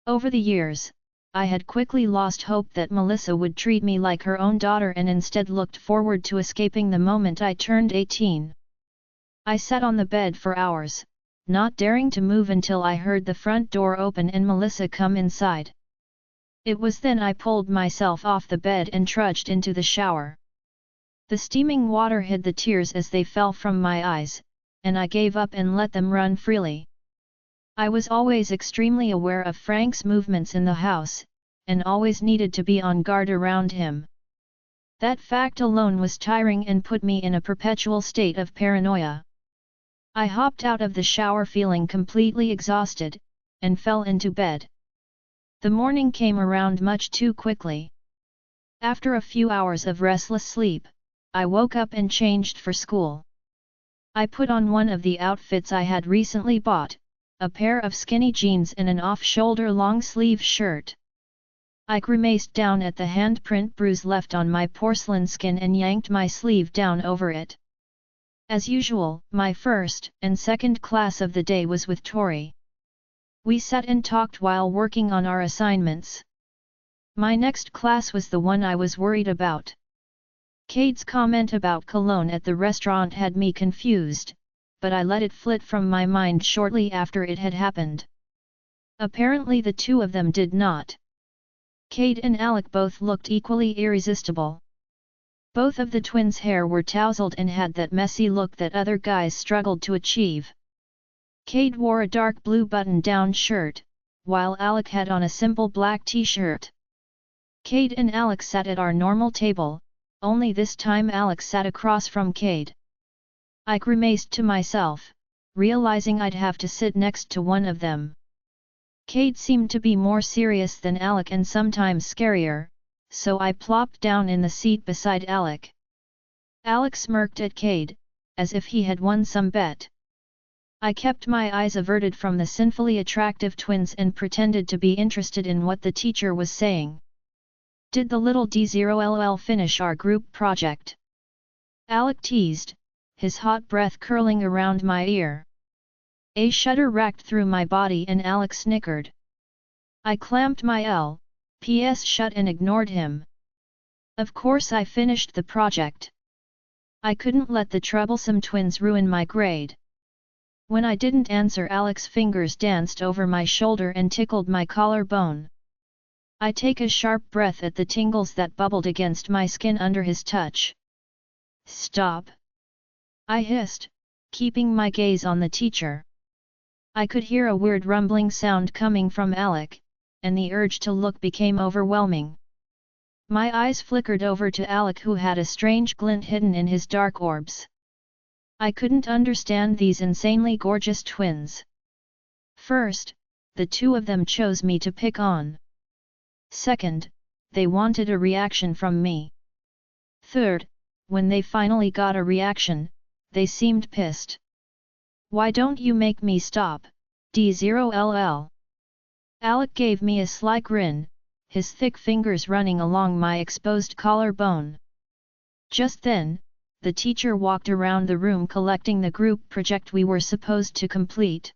Over the years, I had quickly lost hope that Melissa would treat me like her own daughter and instead looked forward to escaping the moment I turned 18. I sat on the bed for hours, not daring to move until I heard the front door open and Melissa come inside. It was then I pulled myself off the bed and trudged into the shower. The steaming water hid the tears as they fell from my eyes, and I gave up and let them run freely. I was always extremely aware of Frank's movements in the house, and always needed to be on guard around him. That fact alone was tiring and put me in a perpetual state of paranoia. I hopped out of the shower feeling completely exhausted, and fell into bed. The morning came around much too quickly. After a few hours of restless sleep, I woke up and changed for school. I put on one of the outfits I had recently bought, a pair of skinny jeans and an off-shoulder long-sleeve shirt. I grimaced down at the handprint bruise left on my porcelain skin and yanked my sleeve down over it. As usual, my first and second class of the day was with Tori. We sat and talked while working on our assignments. My next class was the one I was worried about. Cade's comment about cologne at the restaurant had me confused, but I let it flit from my mind shortly after it had happened. Apparently the two of them did not. Cade and Alec both looked equally irresistible. Both of the twins' hair were tousled and had that messy look that other guys struggled to achieve. Cade wore a dark blue button-down shirt, while Alec had on a simple black t-shirt. Cade and Alec sat at our normal table, only this time Alec sat across from Cade. I grimaced to myself, realizing I'd have to sit next to one of them. Cade seemed to be more serious than Alec and sometimes scarier, so I plopped down in the seat beside Alec. Alec smirked at Cade, as if he had won some bet. I kept my eyes averted from the sinfully attractive twins and pretended to be interested in what the teacher was saying. Did the little D0LL finish our group project? Alec teased, his hot breath curling around my ear. A shudder racked through my body and Alec snickered. I clamped my L.P.S. shut and ignored him. Of course I finished the project. I couldn't let the troublesome twins ruin my grade. When I didn't answer, Alec's fingers danced over my shoulder and tickled my collarbone. I take a sharp breath at the tingles that bubbled against my skin under his touch. Stop! I hissed, keeping my gaze on the teacher. I could hear a weird rumbling sound coming from Alec, and the urge to look became overwhelming. My eyes flickered over to Alec, who had a strange glint hidden in his dark orbs. I couldn't understand these insanely gorgeous twins. First, the two of them chose me to pick on. Second, they wanted a reaction from me. Third, when they finally got a reaction, they seemed pissed. Why don't you make me stop, D0LL? Alec gave me a sly grin, his thick fingers running along my exposed collarbone. Just then, the teacher walked around the room collecting the group project we were supposed to complete.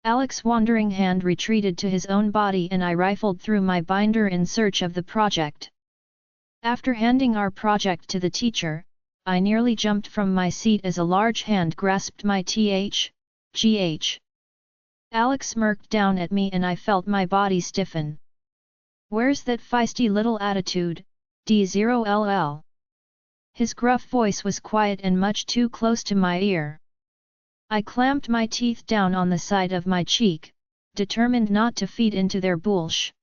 Alec's wandering hand retreated to his own body and I rifled through my binder in search of the project. After handing our project to the teacher, I nearly jumped from my seat as a large hand grasped my GH. Alec smirked down at me and I felt my body stiffen. Where's that feisty little attitude, D0LL? His gruff voice was quiet and much too close to my ear. I clamped my teeth down on the side of my cheek, determined not to feed into their bullshit.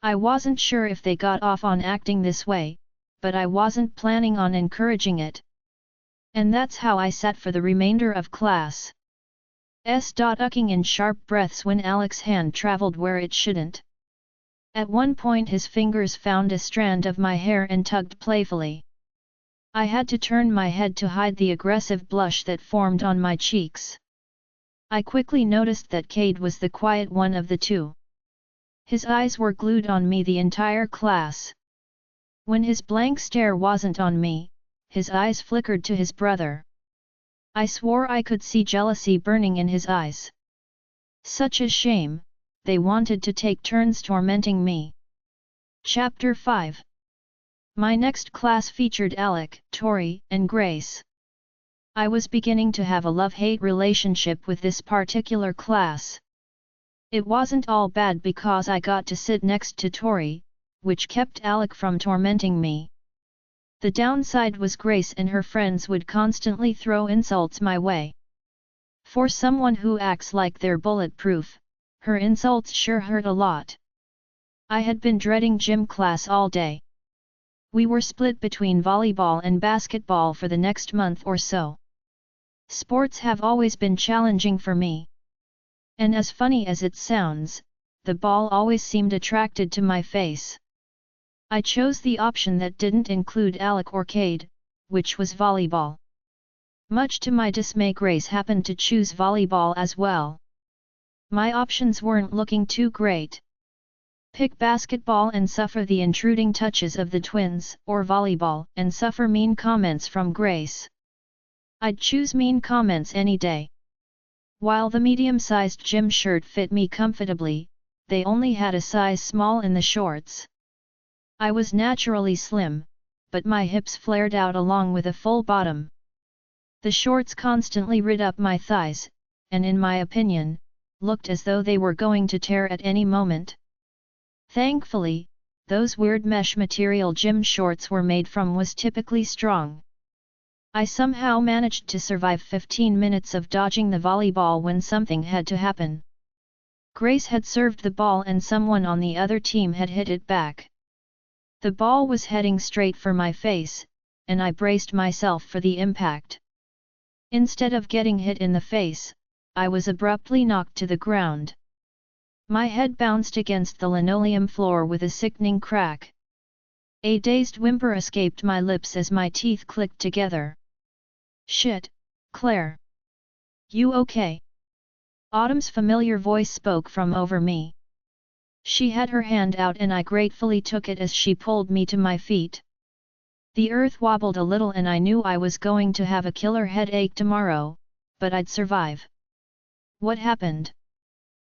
I wasn't sure if they got off on acting this way, but I wasn't planning on encouraging it. And that's how I sat for the remainder of class. ucking in sharp breaths when Alec's hand traveled where it shouldn't. At one point his fingers found a strand of my hair and tugged playfully. I had to turn my head to hide the aggressive blush that formed on my cheeks. I quickly noticed that Cade was the quiet one of the two. His eyes were glued on me the entire class. When his blank stare wasn't on me, his eyes flickered to his brother. I swore I could see jealousy burning in his eyes. Such a shame, they wanted to take turns tormenting me. Chapter 5. My next class featured Alec, Tori, and Grace. I was beginning to have a love-hate relationship with this particular class. It wasn't all bad because I got to sit next to Tori, which kept Alec from tormenting me. The downside was Grace and her friends would constantly throw insults my way. For someone who acts like they're bulletproof, her insults sure hurt a lot. I had been dreading gym class all day. We were split between volleyball and basketball for the next month or so. Sports have always been challenging for me. And as funny as it sounds, the ball always seemed attracted to my face. I chose the option that didn't include Alec or Cade, which was volleyball. Much to my dismay, Grace happened to choose volleyball as well. My options weren't looking too great. Pick basketball and suffer the intruding touches of the twins, or volleyball and suffer mean comments from Grace. I'd choose mean comments any day. While the medium-sized gym shirt fit me comfortably, they only had a size small in the shorts. I was naturally slim, but my hips flared out along with a full bottom. The shorts constantly rid up my thighs, and in my opinion, looked as though they were going to tear at any moment. Thankfully, those weird mesh material gym shorts were made from was typically strong. I somehow managed to survive 15 minutes of dodging the volleyball when something had to happen. Grace had served the ball and someone on the other team had hit it back. The ball was heading straight for my face, and I braced myself for the impact. Instead of getting hit in the face, I was abruptly knocked to the ground. My head bounced against the linoleum floor with a sickening crack. A dazed whimper escaped my lips as my teeth clicked together. "Shit, Claire. You okay?" Autumn's familiar voice spoke from over me. She had her hand out and I gratefully took it as she pulled me to my feet. The earth wobbled a little and I knew I was going to have a killer headache tomorrow, but I'd survive. "What happened?"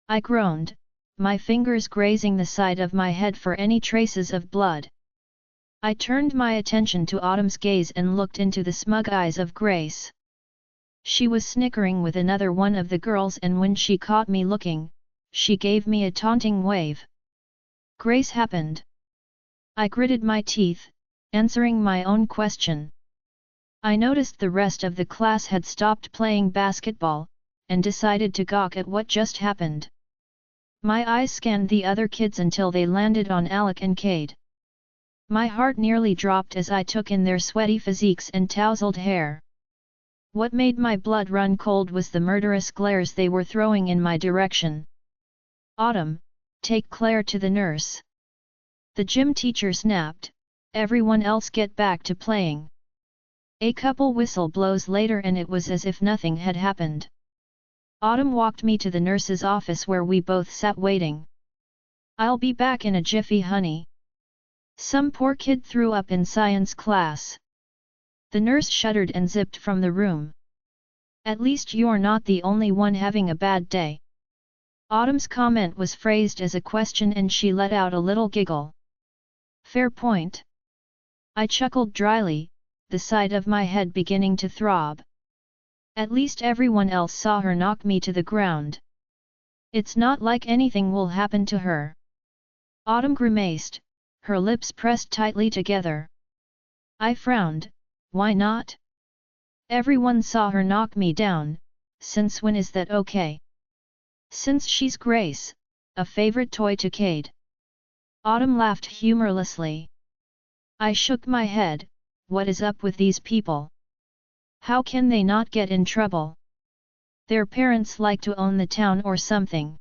I groaned, my fingers grazing the side of my head for any traces of blood. I turned my attention to Autumn's gaze and looked into the smug eyes of Grace. She was snickering with another one of the girls, and when she caught me looking, she gave me a taunting wave. "Grace happened." I gritted my teeth, answering my own question. I noticed the rest of the class had stopped playing basketball, and decided to gawk at what just happened. My eyes scanned the other kids until they landed on Alec and Cade. My heart nearly dropped as I took in their sweaty physiques and tousled hair. What made my blood run cold was the murderous glares they were throwing in my direction. "Autumn, take Claire to the nurse." The gym teacher snapped, "Everyone else get back to playing." A couple whistle blows later and it was as if nothing had happened. Autumn walked me to the nurse's office where we both sat waiting. "I'll be back in a jiffy, honey." "Some poor kid threw up in science class." The nurse shuddered and zipped from the room. "At least you're not the only one having a bad day." Autumn's comment was phrased as a question and she let out a little giggle. "Fair point." I chuckled dryly, the side of my head beginning to throb. At least everyone else saw her knock me to the ground. It's not like anything will happen to her. Autumn grimaced, her lips pressed tightly together. I frowned, why not? Everyone saw her knock me down, since when is that okay? Since she's Grace, a favorite toy to Cade. Autumn laughed humorlessly. I shook my head, what is up with these people? How can they not get in trouble? Their parents like to own the town or something.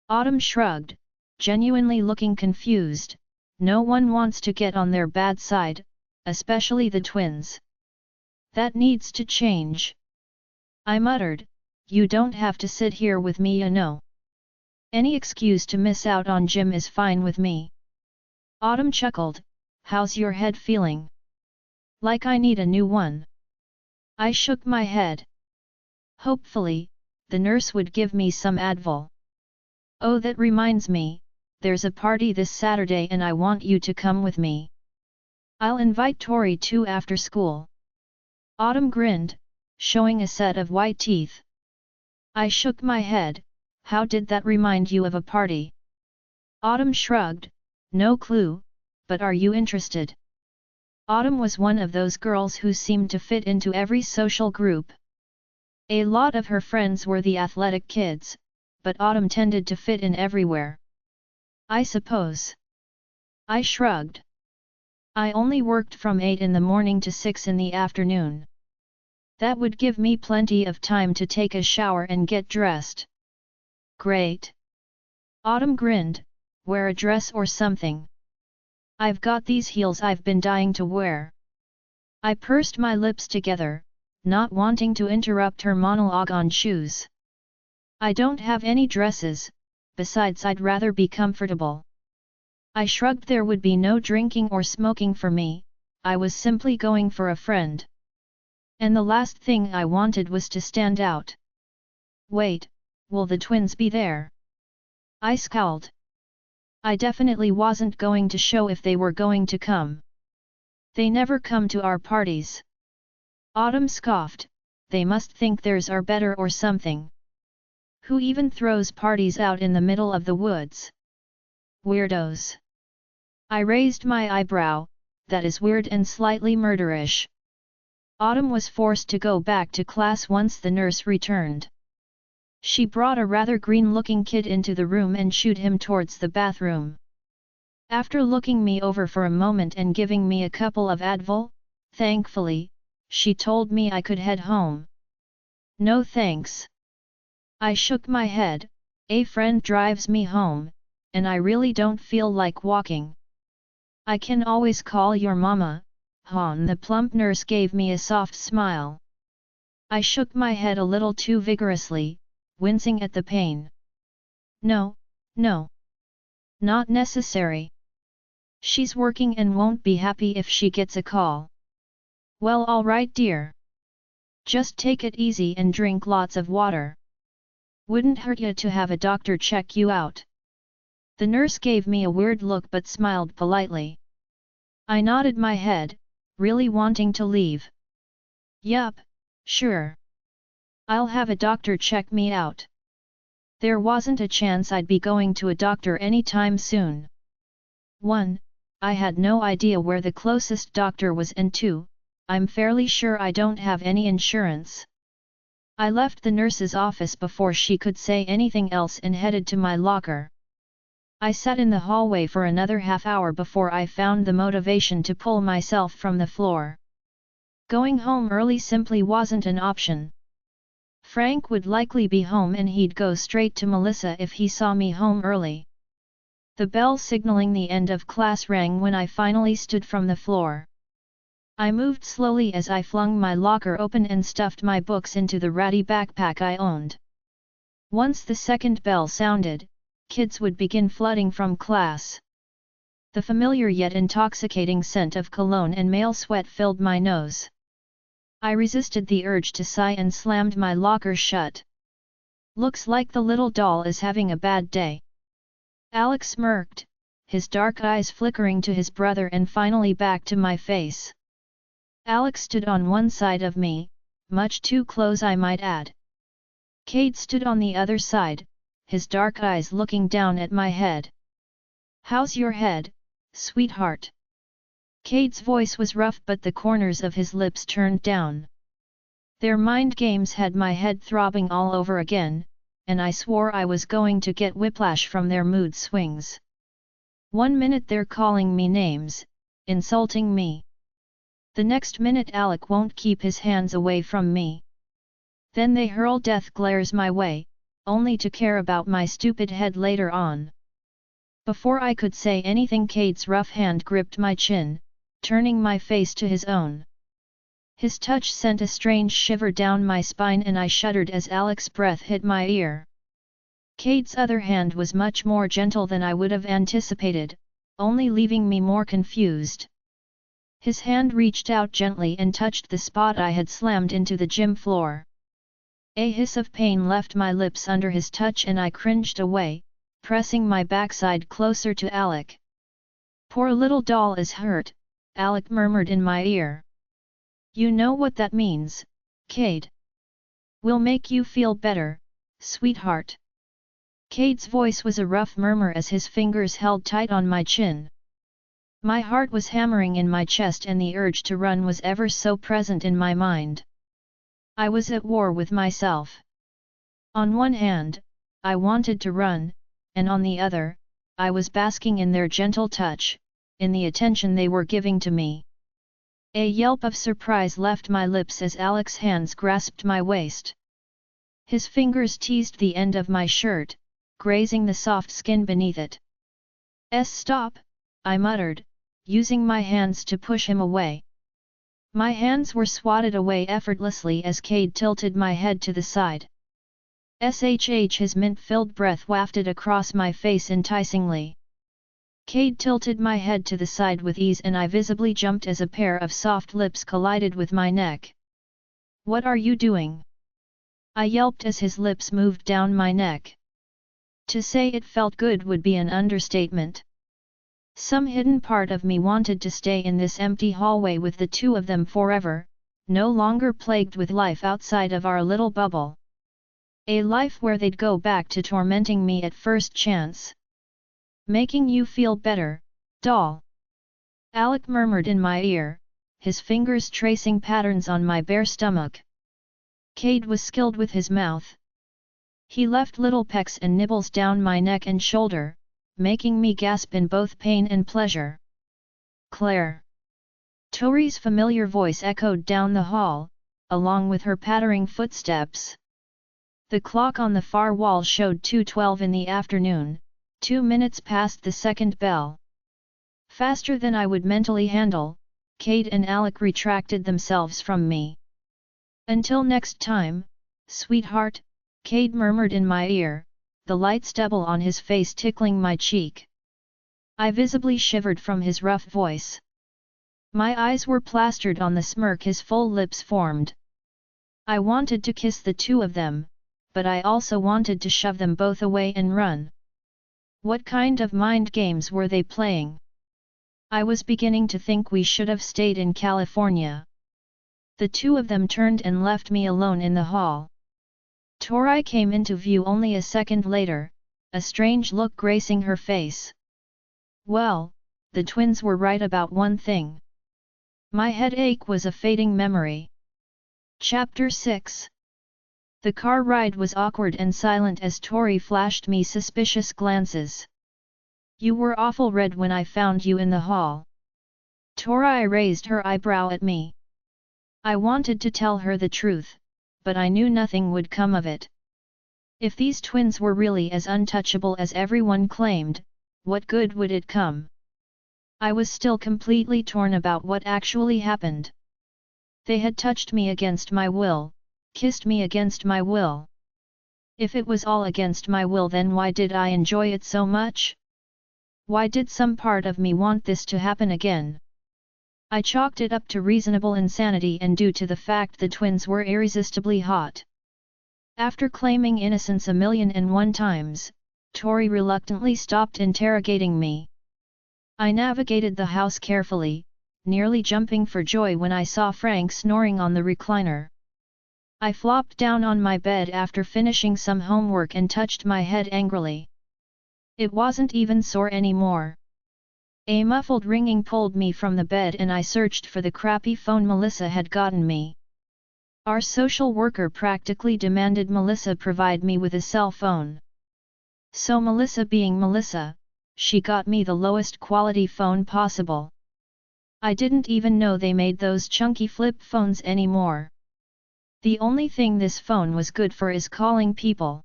Autumn shrugged, genuinely looking confused. No one wants to get on their bad side, especially the twins. That needs to change. I muttered, you don't have to sit here with me, you know. Any excuse to miss out on gym is fine with me. Autumn chuckled, how's your head feeling? Like I need a new one. I shook my head. Hopefully, the nurse would give me some Advil. Oh, that reminds me, there's a party this Saturday and I want you to come with me. I'll invite Tori too after school. Autumn grinned, showing a set of white teeth. I shook my head, how did that remind you of a party? Autumn shrugged, no clue, but are you interested? Autumn was one of those girls who seemed to fit into every social group. A lot of her friends were the athletic kids, but Autumn tended to fit in everywhere. I suppose. I shrugged. I only worked from 8 in the morning to 6 in the afternoon. That would give me plenty of time to take a shower and get dressed. Great. Autumn grinned, wear a dress or something. I've got these heels I've been dying to wear. I pursed my lips together, not wanting to interrupt her monologue on shoes. I don't have any dresses, besides I'd rather be comfortable. I shrugged. There would be no drinking or smoking for me, I was simply going for a friend. And the last thing I wanted was to stand out. Wait, will the twins be there? I scowled. I definitely wasn't going to show if they were going to come. They never come to our parties. Autumn scoffed, they must think theirs are better or something. Who even throws parties out in the middle of the woods? Weirdos. I raised my eyebrow, that is weird and slightly murderish. Autumn was forced to go back to class once the nurse returned. She brought a rather green-looking kid into the room and shooed him towards the bathroom. After looking me over for a moment and giving me a couple of Advil, thankfully, she told me I could head home. No thanks. I shook my head, a friend drives me home, and I really don't feel like walking. I can always call your mama, hon. The plump nurse gave me a soft smile. I shook my head a little too vigorously, wincing at the pain. No, no. Not necessary. She's working and won't be happy if she gets a call. Well, all right, dear. Just take it easy and drink lots of water. Wouldn't hurt you to have a doctor check you out. The nurse gave me a weird look but smiled politely. I nodded my head, really wanting to leave. Yup, sure. I'll have a doctor check me out. There wasn't a chance I'd be going to a doctor anytime soon. 1. I had no idea where the closest doctor was, and 2. I'm fairly sure I don't have any insurance. I left the nurse's office before she could say anything else and headed to my locker. I sat in the hallway for another half hour before I found the motivation to pull myself from the floor. Going home early simply wasn't an option. Frank would likely be home and he'd go straight to Melissa if he saw me home early. The bell signaling the end of class rang when I finally stood from the floor. I moved slowly as I flung my locker open and stuffed my books into the ratty backpack I owned. Once the second bell sounded, kids would begin flooding from class. The familiar yet intoxicating scent of cologne and male sweat filled my nose. I resisted the urge to sigh and slammed my locker shut. Looks like the little doll is having a bad day. Alex smirked, his dark eyes flickering to his brother and finally back to my face. Alex stood on one side of me, much too close I might add. Cade stood on the other side, his dark eyes looking down at my head. How's your head, sweetheart? Cade's voice was rough but the corners of his lips turned down. Their mind games had my head throbbing all over again, and I swore I was going to get whiplash from their mood swings. 1 minute they're calling me names, insulting me. The next minute Alec won't keep his hands away from me. Then they hurl death glares my way, only to care about my stupid head later on. Before I could say anything, Cade's rough hand gripped my chin, turning my face to his own. His touch sent a strange shiver down my spine and I shuddered as Alec's breath hit my ear. Cade's other hand was much more gentle than I would have anticipated, only leaving me more confused. His hand reached out gently and touched the spot I had slammed into the gym floor. A hiss of pain left my lips under his touch and I cringed away, pressing my backside closer to Alec. "Poor little doll is hurt," Alec murmured in my ear. "You know what that means, Cade. We'll make you feel better, sweetheart." Cade's voice was a rough murmur as his fingers held tight on my chin. My heart was hammering in my chest and the urge to run was ever so present in my mind. I was at war with myself. On one hand, I wanted to run, and on the other, I was basking in their gentle touch, in the attention they were giving to me. A yelp of surprise left my lips as Alec's hands grasped my waist. His fingers teased the end of my shirt, grazing the soft skin beneath it. "Stop," I muttered, using my hands to push him away. My hands were swatted away effortlessly as Cade tilted my head to the side. His mint-filled breath wafted across my face enticingly. Cade tilted my head to the side with ease and I visibly jumped as a pair of soft lips collided with my neck. "What are you doing?" I yelped as his lips moved down my neck. To say it felt good would be an understatement. Some hidden part of me wanted to stay in this empty hallway with the two of them forever, no longer plagued with life outside of our little bubble. A life where they'd go back to tormenting me at first chance. "Making you feel better, doll," Alec murmured in my ear, his fingers tracing patterns on my bare stomach. Cade was skilled with his mouth. He left little pecks and nibbles down my neck and shoulder, making me gasp in both pain and pleasure. "Claire." Tori's familiar voice echoed down the hall, along with her pattering footsteps. The clock on the far wall showed 2:12 in the afternoon, 2 minutes past the second bell. Faster than I would mentally handle, Cade and Alec retracted themselves from me. "Until next time, sweetheart," Cade murmured in my ear, the light stubble on his face tickling my cheek. I visibly shivered from his rough voice. My eyes were plastered on the smirk his full lips formed. I wanted to kiss the two of them, but I also wanted to shove them both away and run. What kind of mind games were they playing? I was beginning to think we should have stayed in California. The two of them turned and left me alone in the hall. Tori came into view only a second later, a strange look gracing her face. Well, the twins were right about one thing. My headache was a fading memory. Chapter 6. The car ride was awkward and silent as Tori flashed me suspicious glances. "You were awful red when I found you in the hall." Tori raised her eyebrow at me. I wanted to tell her the truth, but I knew nothing would come of it. If these twins were really as untouchable as everyone claimed, what good would it come? I was still completely torn about what actually happened. They had touched me against my will, kissed me against my will. If it was all against my will, then why did I enjoy it so much? Why did some part of me want this to happen again? I chalked it up to reasonable insanity and due to the fact the twins were irresistibly hot. After claiming innocence 1,000,001 times, Tori reluctantly stopped interrogating me. I navigated the house carefully, nearly jumping for joy when I saw Frank snoring on the recliner. I flopped down on my bed after finishing some homework and touched my head angrily. It wasn't even sore anymore. A muffled ringing pulled me from the bed and I searched for the crappy phone Melissa had gotten me. Our social worker practically demanded Melissa provide me with a cell phone. So Melissa being Melissa, she got me the lowest quality phone possible. I didn't even know they made those chunky flip phones anymore. The only thing this phone was good for is calling people.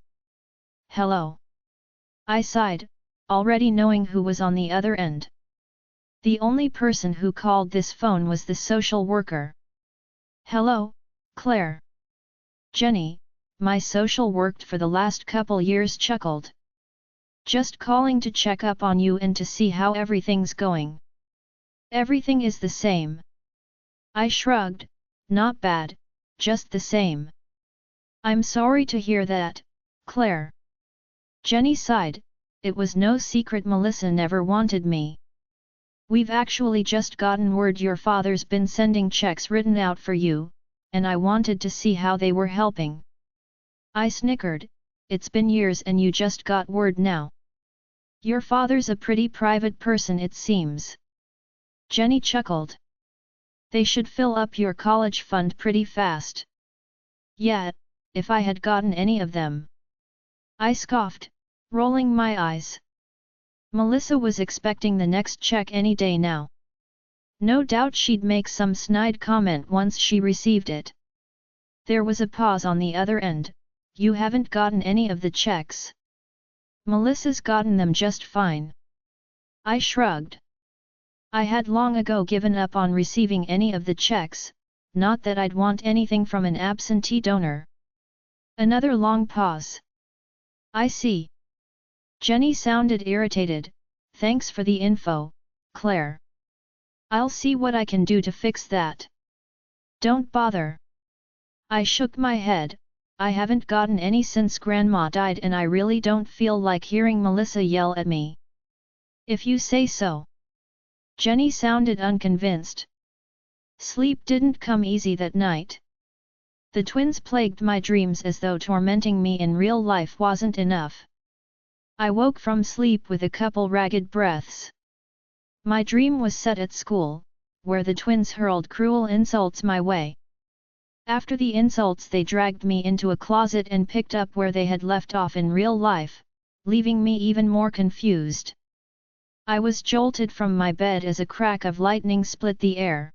Hello. I sighed, already knowing who was on the other end. The only person who called this phone was the social worker. Hello, Claire. Jenny, my social worked for the last couple years, chuckled. Just calling to check up on you and to see how everything's going. Everything is the same. I shrugged, not bad, just the same. I'm sorry to hear that, Claire. Jenny sighed, it was no secret Melissa never wanted me. We've actually just gotten word your father's been sending checks written out for you, and I wanted to see how they were helping. I snickered, it's been years and you just got word now. Your father's a pretty private person it seems. Jenny chuckled. They should fill up your college fund pretty fast. Yeah, if I had gotten any of them. I scoffed, rolling my eyes. Melissa was expecting the next check any day now. No doubt she'd make some snide comment once she received it. There was a pause on the other end. You haven't gotten any of the checks. Melissa's gotten them just fine. I shrugged. I had long ago given up on receiving any of the checks, not that I'd want anything from an absentee donor. Another long pause. I see. Jenny sounded irritated, thanks for the info, Claire. I'll see what I can do to fix that. Don't bother. I shook my head, I haven't gotten any since Grandma died and I really don't feel like hearing Melissa yell at me. If you say so. Jenny sounded unconvinced. Sleep didn't come easy that night. The twins plagued my dreams as though tormenting me in real life wasn't enough. I woke from sleep with a couple ragged breaths. My dream was set at school, where the twins hurled cruel insults my way. After the insults they dragged me into a closet and picked up where they had left off in real life, leaving me even more confused. I was jolted from my bed as a crack of lightning split the air.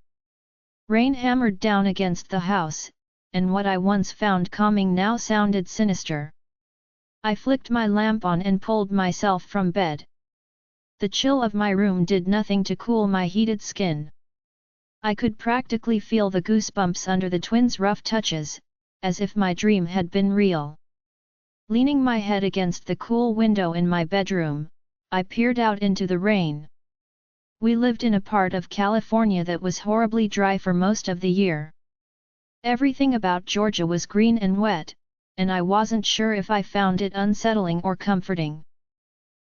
Rain hammered down against the house, and what I once found calming now sounded sinister. I flicked my lamp on and pulled myself from bed. The chill of my room did nothing to cool my heated skin. I could practically feel the goosebumps under the twins' rough touches, as if my dream had been real. Leaning my head against the cool window in my bedroom, I peered out into the rain. We lived in a part of California that was horribly dry for most of the year. Everything about Georgia was green and wet, and I wasn't sure if I found it unsettling or comforting.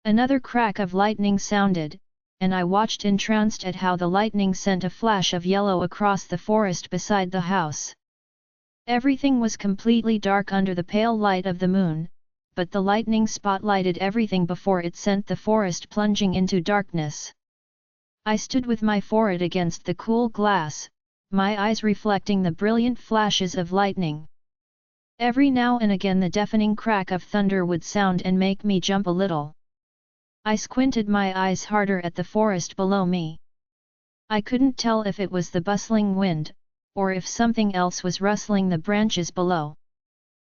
Another crack of lightning sounded, and I watched entranced at how the lightning sent a flash of yellow across the forest beside the house. Everything was completely dark under the pale light of the moon, but the lightning spotlighted everything before it sent the forest plunging into darkness. I stood with my forehead against the cool glass, my eyes reflecting the brilliant flashes of lightning. Every now and again the deafening crack of thunder would sound and make me jump a little. I squinted my eyes harder at the forest below me. I couldn't tell if it was the bustling wind, or if something else was rustling the branches below.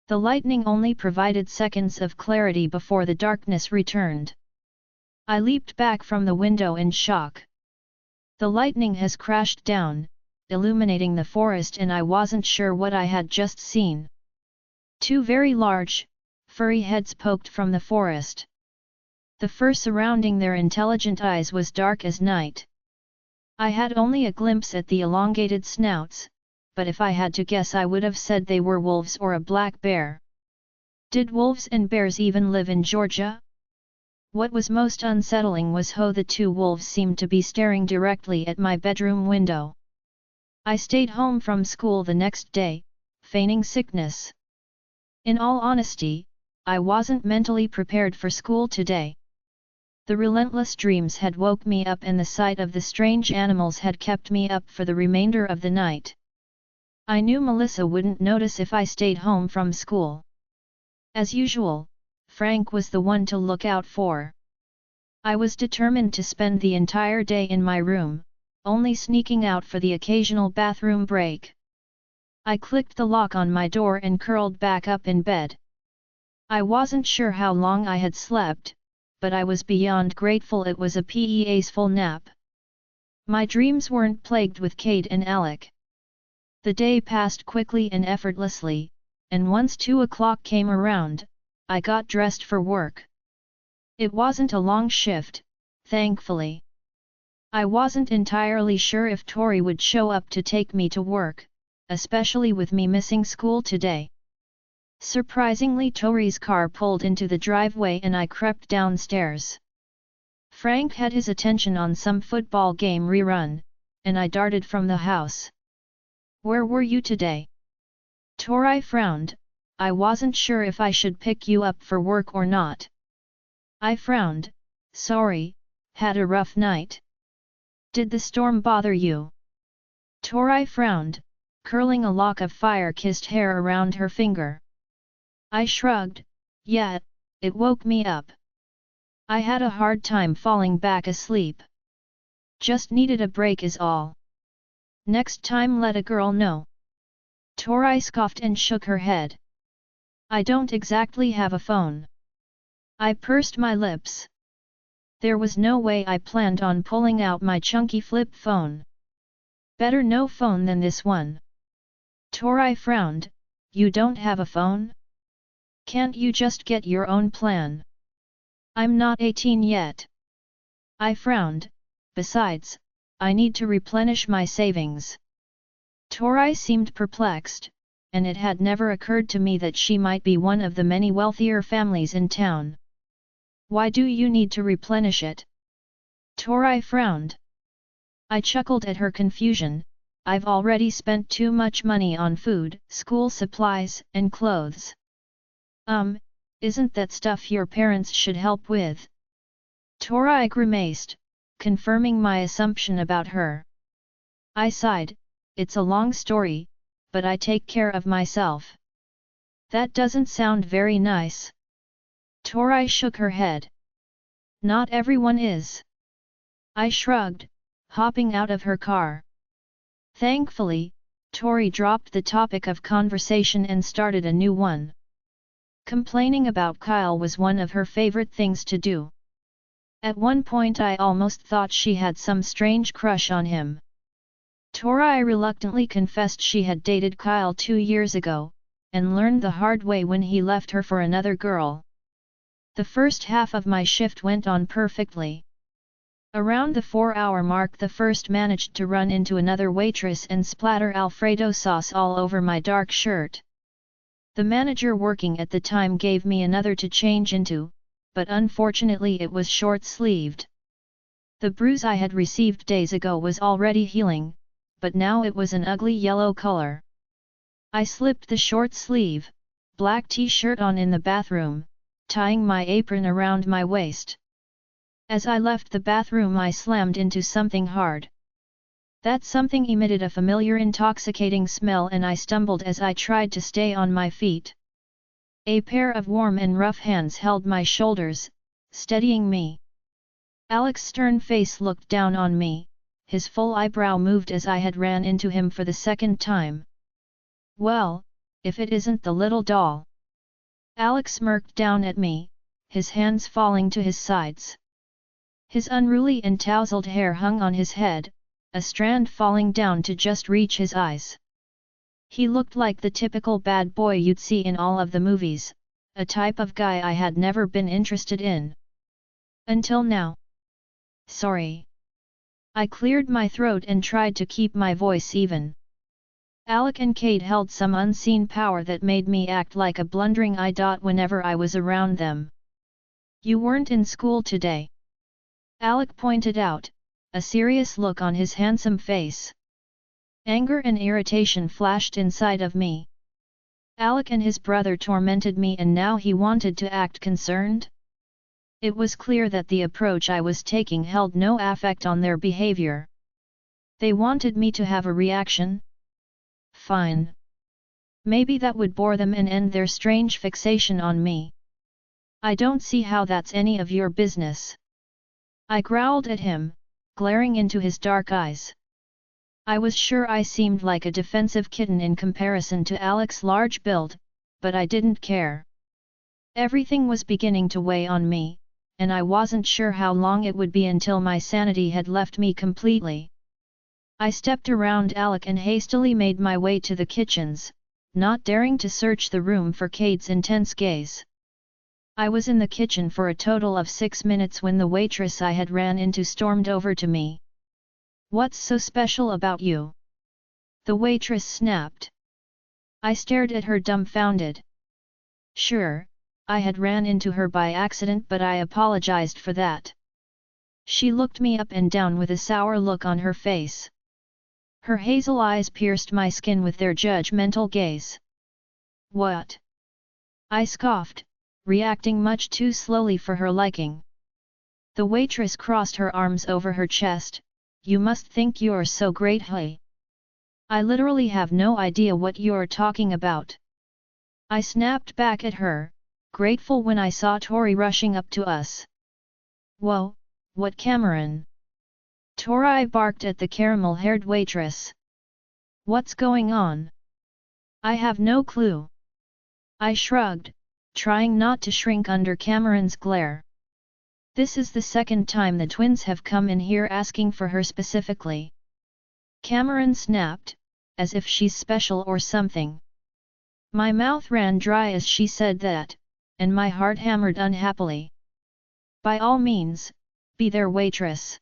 The lightning only provided seconds of clarity before the darkness returned. I leaped back from the window in shock. The lightning has crashed down, illuminating the forest, and I wasn't sure what I had just seen. Two very large, furry heads poked from the forest. The fur surrounding their intelligent eyes was dark as night. I had only a glimpse at the elongated snouts, but if I had to guess I would have said they were wolves or a black bear. Did wolves and bears even live in Georgia? What was most unsettling was how the two wolves seemed to be staring directly at my bedroom window. I stayed home from school the next day, feigning sickness. In all honesty, I wasn't mentally prepared for school today. The relentless dreams had woke me up and the sight of the strange animals had kept me up for the remainder of the night. I knew Melissa wouldn't notice if I stayed home from school. As usual, Frank was the one to look out for. I was determined to spend the entire day in my room, only sneaking out for the occasional bathroom break. I clicked the lock on my door and curled back up in bed. I wasn't sure how long I had slept, but I was beyond grateful it was a peaceful nap. My dreams weren't plagued with Kate and Alec. The day passed quickly and effortlessly, and once 2 o'clock came around, I got dressed for work. It wasn't a long shift, thankfully. I wasn't entirely sure if Tori would show up to take me to work, especially with me missing school today. Surprisingly, Tori's car pulled into the driveway and I crept downstairs. Frank had his attention on some football game rerun, and I darted from the house. "Where were you today?" Tori frowned. "I wasn't sure if I should pick you up for work or not." I frowned. "Sorry, had a rough night." "Did the storm bother you?" Tori frowned, curling a lock of fire-kissed hair around her finger. I shrugged. "Yeah, it woke me up. I had a hard time falling back asleep. Just needed a break is all. Next time let a girl know." Tori scoffed and shook her head. "I don't exactly have a phone." I pursed my lips. There was no way I planned on pulling out my chunky flip phone. Better no phone than this one. Tori frowned. "You don't have a phone? Can't you just get your own plan?" "I'm not 18 yet." I frowned. "Besides, I need to replenish my savings." Tori seemed perplexed, and it had never occurred to me that she might be one of the many wealthier families in town. "Why do you need to replenish it?" Tori frowned. I chuckled at her confusion. "I've already spent too much money on food, school supplies, and clothes." Isn't that stuff your parents should help with?" Tori grimaced, confirming my assumption about her. I sighed. "It's a long story, but I take care of myself." "That doesn't sound very nice." Tori shook her head. "Not everyone is." I shrugged, hopping out of her car. Thankfully, Tori dropped the topic of conversation and started a new one. Complaining about Kyle was one of her favorite things to do. At one point I almost thought she had some strange crush on him. Tori reluctantly confessed she had dated Kyle 2 years ago, and learned the hard way when he left her for another girl. The first half of my shift went on perfectly. Around the 4-hour mark the first managed to run into another waitress and splatter Alfredo sauce all over my dark shirt. The manager working at the time gave me another to change into, but unfortunately it was short-sleeved. The bruise I had received days ago was already healing, but now it was an ugly yellow color. I slipped the short-sleeve, black t-shirt on in the bathroom, tying my apron around my waist. As I left the bathroom I slammed into something hard. That something emitted a familiar intoxicating smell and I stumbled as I tried to stay on my feet. A pair of warm and rough hands held my shoulders, steadying me. Alec's stern face looked down on me, his full eyebrow moved as I had ran into him for the second time. "Well, if it isn't the little doll." Alec smirked down at me, his hands falling to his sides. His unruly and tousled hair hung on his head, a strand falling down to just reach his eyes. He looked like the typical bad boy you'd see in all of the movies, a type of guy I had never been interested in. Until now. "Sorry." I cleared my throat and tried to keep my voice even. Alec and Kate held some unseen power that made me act like a blundering idiot whenever I was around them. "You weren't in school today," Alec pointed out, a serious look on his handsome face. Anger and irritation flashed inside of me. Alec and his brother tormented me and now he wanted to act concerned? It was clear that the approach I was taking held no effect on their behavior. They wanted me to have a reaction? Fine. Maybe that would bore them and end their strange fixation on me. "I don't see how that's any of your business." I growled at him, glaring into his dark eyes. I was sure I seemed like a defensive kitten in comparison to Alec's large build, but I didn't care. Everything was beginning to weigh on me, and I wasn't sure how long it would be until my sanity had left me completely. I stepped around Alec and hastily made my way to the kitchens, not daring to search the room for Cade's intense gaze. I was in the kitchen for a total of 6 minutes when the waitress I had ran into stormed over to me. "What's so special about you?" the waitress snapped. I stared at her dumbfounded. Sure, I had ran into her by accident, but I apologized for that. She looked me up and down with a sour look on her face. Her hazel eyes pierced my skin with their judgmental gaze. "What?" I scoffed, reacting much too slowly for her liking. The waitress crossed her arms over her chest. "You must think you're so great, hey? I literally have no idea what you're talking about." I snapped back at her, grateful when I saw Tori rushing up to us. "Whoa, what Cameron?" Tori barked at the caramel-haired waitress. "What's going on?" "I have no clue." I shrugged, trying not to shrink under Cameron's glare. This is the second time the twins have come in here asking for her specifically. Cameron snapped, as if she's special or something. My mouth ran dry as she said that, and my heart hammered unhappily. "By all means, be their waitress."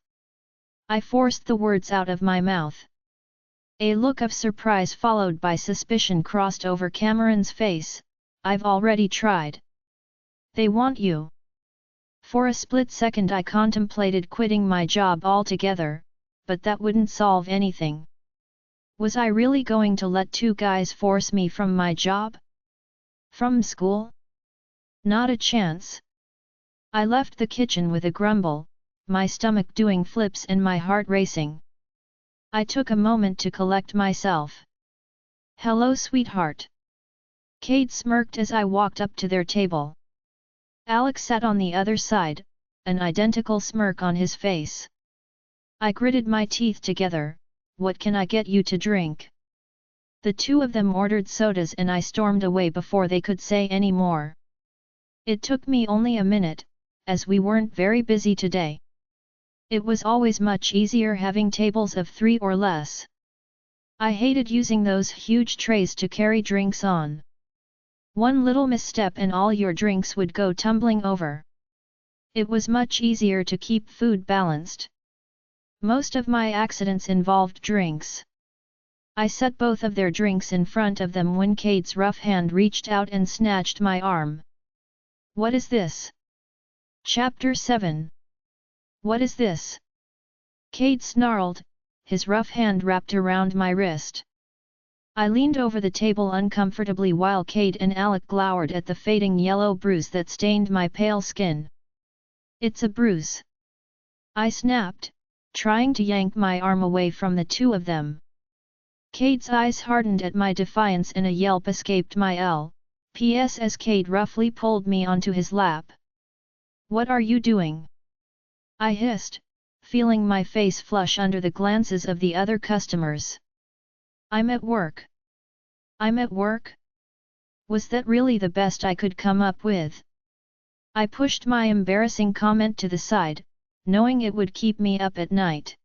I forced the words out of my mouth. A look of surprise followed by suspicion crossed over Cameron's face. "I've already tried." "They want you." For a split second I contemplated quitting my job altogether, but that wouldn't solve anything. Was I really going to let 2 guys force me from my job? From school? Not a chance. I left the kitchen with a grumble, my stomach doing flips and my heart racing. I took a moment to collect myself. "Hello, sweetheart." Cade smirked as I walked up to their table. Alec sat on the other side, an identical smirk on his face. I gritted my teeth together. "What can I get you to drink?" The two of them ordered sodas and I stormed away before they could say any more. It took me only a minute, as we weren't very busy today. It was always much easier having tables of 3 or less. I hated using those huge trays to carry drinks on. One little misstep and all your drinks would go tumbling over. It was much easier to keep food balanced. Most of my accidents involved drinks. I set both of their drinks in front of them when Cade's rough hand reached out and snatched my arm. "What is this?" Chapter 7. What is this? Cade snarled, his rough hand wrapped around my wrist. I leaned over the table uncomfortably while Cade and Alec glowered at the fading yellow bruise that stained my pale skin. "It's a bruise," I snapped, trying to yank my arm away from the two of them. Cade's eyes hardened at my defiance and a yelp escaped my lips as Cade roughly pulled me onto his lap. "What are you doing?" I hissed, feeling my face flush under the glances of the other customers. "I'm at work." "I'm at work?" Was that really the best I could come up with? I pushed my embarrassing comment to the side, knowing it would keep me up at night.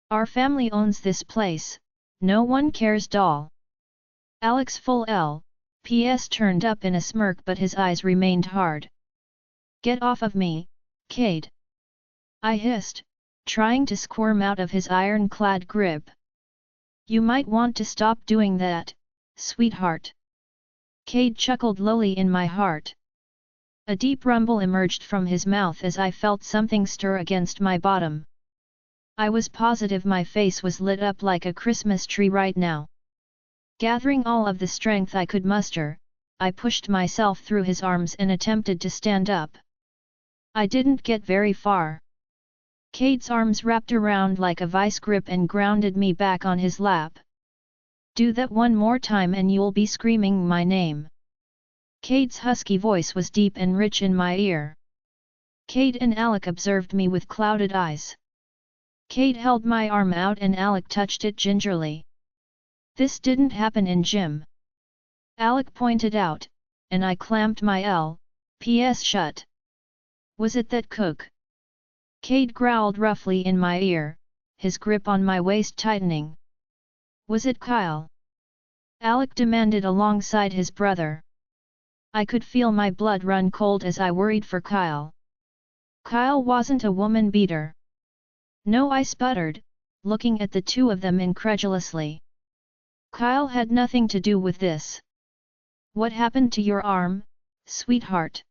"Our family owns this place, no one cares, doll." Alec's full LPS turned up in a smirk, but his eyes remained hard. "Get off of me, Cade," I hissed, trying to squirm out of his iron-clad grip. "You might want to stop doing that, sweetheart." Cade chuckled lowly in my heart. A deep rumble emerged from his mouth as I felt something stir against my bottom. I was positive my face was lit up like a Christmas tree right now. Gathering all of the strength I could muster, I pushed myself through his arms and attempted to stand up. I didn't get very far. Cade's arms wrapped around like a vice grip and grounded me back on his lap. "Do that one more time and you'll be screaming my name." Cade's husky voice was deep and rich in my ear. Cade and Alec observed me with clouded eyes. Kate held my arm out and Alec touched it gingerly. This didn't happen in gym. Alec pointed out, and I clamped my L.P.S. shut. Was it that cook? Kate growled roughly in my ear, his grip on my waist tightening. Was it Kyle? Alec demanded alongside his brother. I could feel my blood run cold as I worried for Kyle. Kyle wasn't a woman beater. No, I sputtered, looking at the two of them incredulously. Kyle had nothing to do with this. What happened to your arm, sweetheart?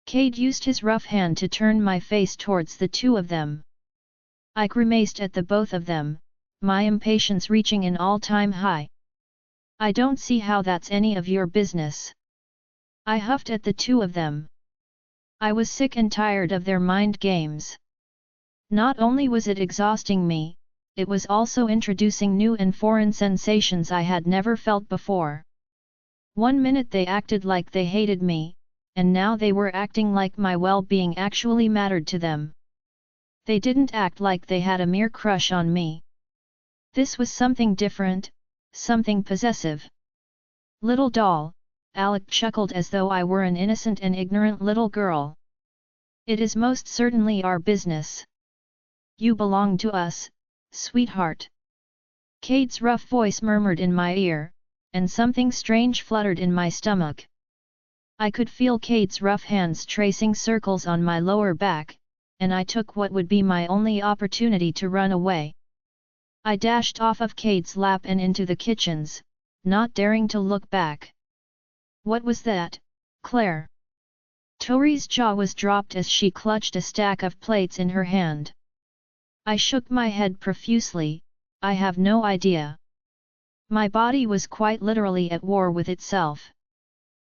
Cade used his rough hand to turn my face towards the two of them. I grimaced at the both of them, my impatience reaching an all-time high. I don't see how that's any of your business. I huffed at the two of them. I was sick and tired of their mind games. Not only was it exhausting me, it was also introducing new and foreign sensations I had never felt before. One minute they acted like they hated me, and now they were acting like my well-being actually mattered to them. They didn't act like they had a mere crush on me. This was something different, something possessive. Little doll, Alec chuckled as though I were an innocent and ignorant little girl. It is most certainly our business. You belong to us, sweetheart. Cade's rough voice murmured in my ear, and something strange fluttered in my stomach. I could feel Cade's rough hands tracing circles on my lower back, and I took what would be my only opportunity to run away. I dashed off of Cade's lap and into the kitchens, not daring to look back. What was that, Claire? Tori's jaw was dropped as she clutched a stack of plates in her hand. I shook my head profusely, I have no idea. My body was quite literally at war with itself.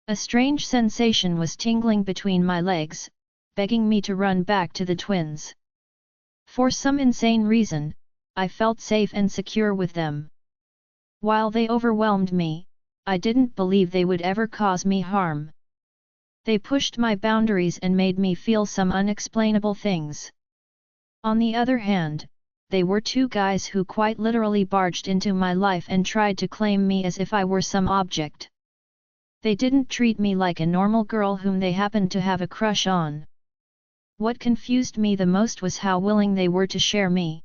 A strange sensation was tingling between my legs, begging me to run back to the twins. For some insane reason, I felt safe and secure with them. While they overwhelmed me, I didn't believe they would ever cause me harm. They pushed my boundaries and made me feel some unexplainable things. On the other hand, they were two guys who quite literally barged into my life and tried to claim me as if I were some object. They didn't treat me like a normal girl whom they happened to have a crush on. What confused me the most was how willing they were to share me.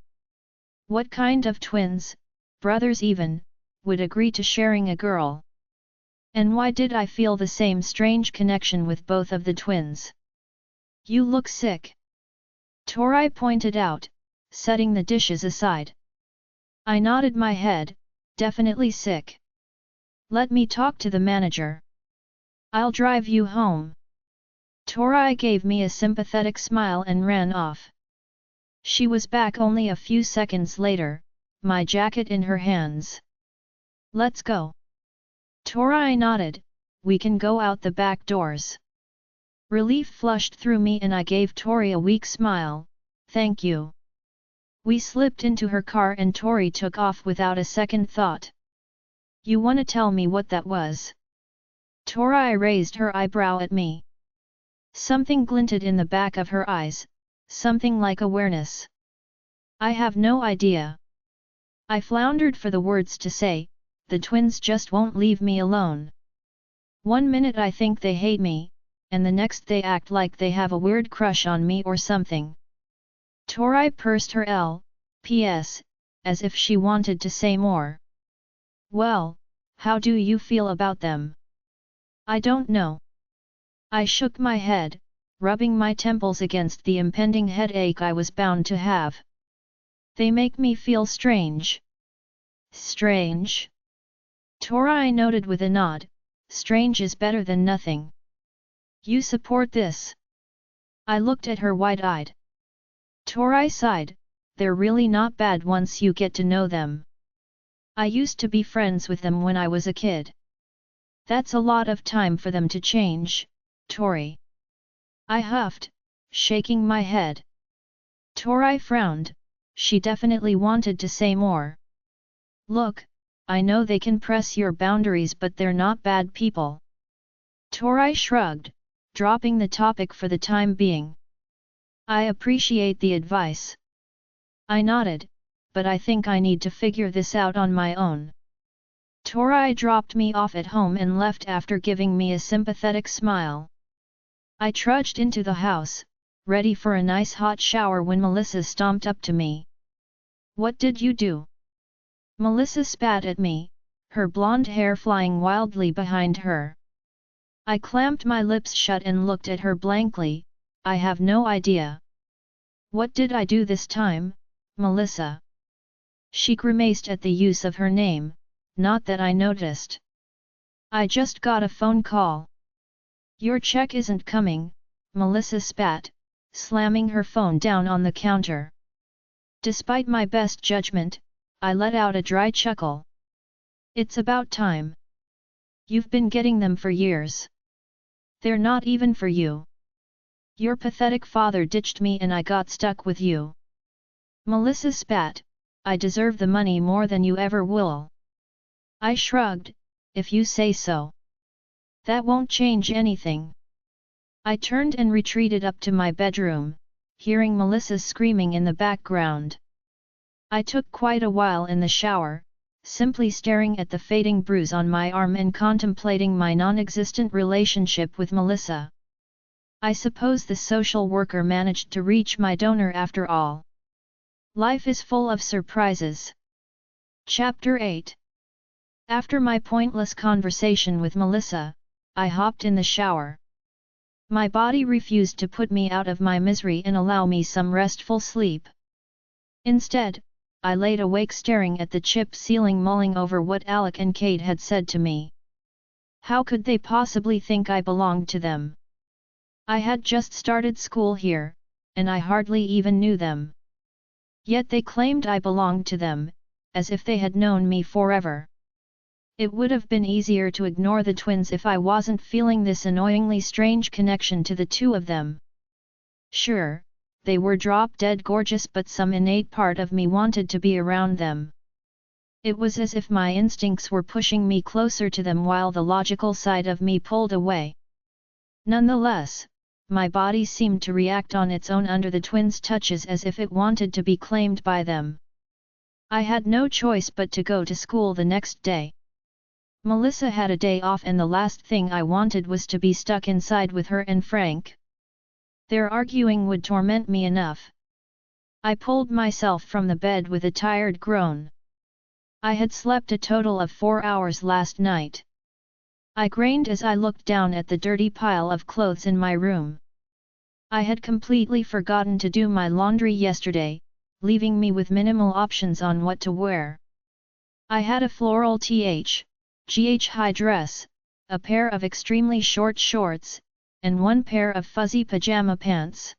What kind of twins, brothers even, would agree to sharing a girl? And why did I feel the same strange connection with both of the twins? You look sick. Tori pointed out, setting the dishes aside. I nodded my head, definitely sick. Let me talk to the manager. I'll drive you home. Tori gave me a sympathetic smile and ran off. She was back only a few seconds later, my jacket in her hands. Let's go. Tori nodded, we can go out the back doors. Relief flushed through me and I gave Tori a weak smile, thank you. We slipped into her car and Tori took off without a second thought. You wanna tell me what that was? Tori raised her eyebrow at me. Something glinted in the back of her eyes, something like awareness. I have no idea. I floundered for the words to say, the twins just won't leave me alone. One minute I think they hate me, and the next they act like they have a weird crush on me or something. Tori pursed her L.P.S., as if she wanted to say more. Well, how do you feel about them? I don't know. I shook my head, rubbing my temples against the impending headache I was bound to have. They make me feel strange. Strange? Tori noted with a nod, strange is better than nothing. You support this? I looked at her wide-eyed. Tori sighed, they're really not bad once you get to know them. I used to be friends with them when I was a kid. That's a lot of time for them to change, Tori. I huffed, shaking my head. Tori frowned, she definitely wanted to say more. Look, I know they can press your boundaries but they're not bad people. Tori shrugged, dropping the topic for the time being. I appreciate the advice. I nodded, but I think I need to figure this out on my own. Tori dropped me off at home and left after giving me a sympathetic smile. I trudged into the house, ready for a nice hot shower when Melissa stomped up to me. "What did you do?" Melissa spat at me, her blonde hair flying wildly behind her. I clamped my lips shut and looked at her blankly. "I have no idea." "What did I do this time, Melissa?" She grimaced at the use of her name, not that I noticed. "I just got a phone call." "Your check isn't coming," Melissa spat, slamming her phone down on the counter. Despite my best judgment, I let out a dry chuckle. "It's about time. You've been getting them for years. They're not even for you. Your pathetic father ditched me and I got stuck with you." Melissa spat, "I deserve the money more than you ever will." I shrugged, "If you say so. That won't change anything." I turned and retreated up to my bedroom, hearing Melissa screaming in the background. I took quite a while in the shower, simply staring at the fading bruise on my arm and contemplating my non-existent relationship with Melissa. I suppose the social worker managed to reach my donor after all. Life is full of surprises. Chapter 8. After my pointless conversation with Melissa, I hopped in the shower. My body refused to put me out of my misery and allow me some restful sleep. Instead, I laid awake staring at the chip ceiling, mulling over what Alec and Kate had said to me. How could they possibly think I belonged to them? I had just started school here, and I hardly even knew them. Yet they claimed I belonged to them, as if they had known me forever. It would have been easier to ignore the twins if I wasn't feeling this annoyingly strange connection to the two of them. Sure, they were drop-dead gorgeous, but some innate part of me wanted to be around them. It was as if my instincts were pushing me closer to them while the logical side of me pulled away. Nonetheless, my body seemed to react on its own under the twins' touches as if it wanted to be claimed by them. I had no choice but to go to school the next day. Melissa had a day off and the last thing I wanted was to be stuck inside with her and Frank. Their arguing would torment me enough. I pulled myself from the bed with a tired groan. I had slept a total of 4 hours last night. I groaned as I looked down at the dirty pile of clothes in my room. I had completely forgotten to do my laundry yesterday, leaving me with minimal options on what to wear. I had a floral GH high dress, a pair of extremely short shorts, and one pair of fuzzy pajama pants.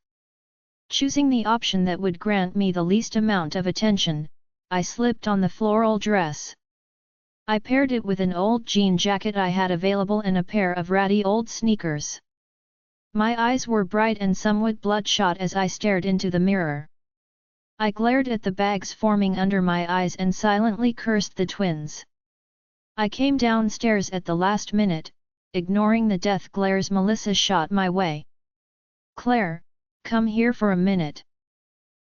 Choosing the option that would grant me the least amount of attention, I slipped on the floral dress. I paired it with an old jean jacket I had available and a pair of ratty old sneakers. My eyes were bright and somewhat bloodshot as I stared into the mirror. I glared at the bags forming under my eyes and silently cursed the twins. I came downstairs at the last minute, ignoring the death glares Melissa shot my way. "Claire, come here for a minute,"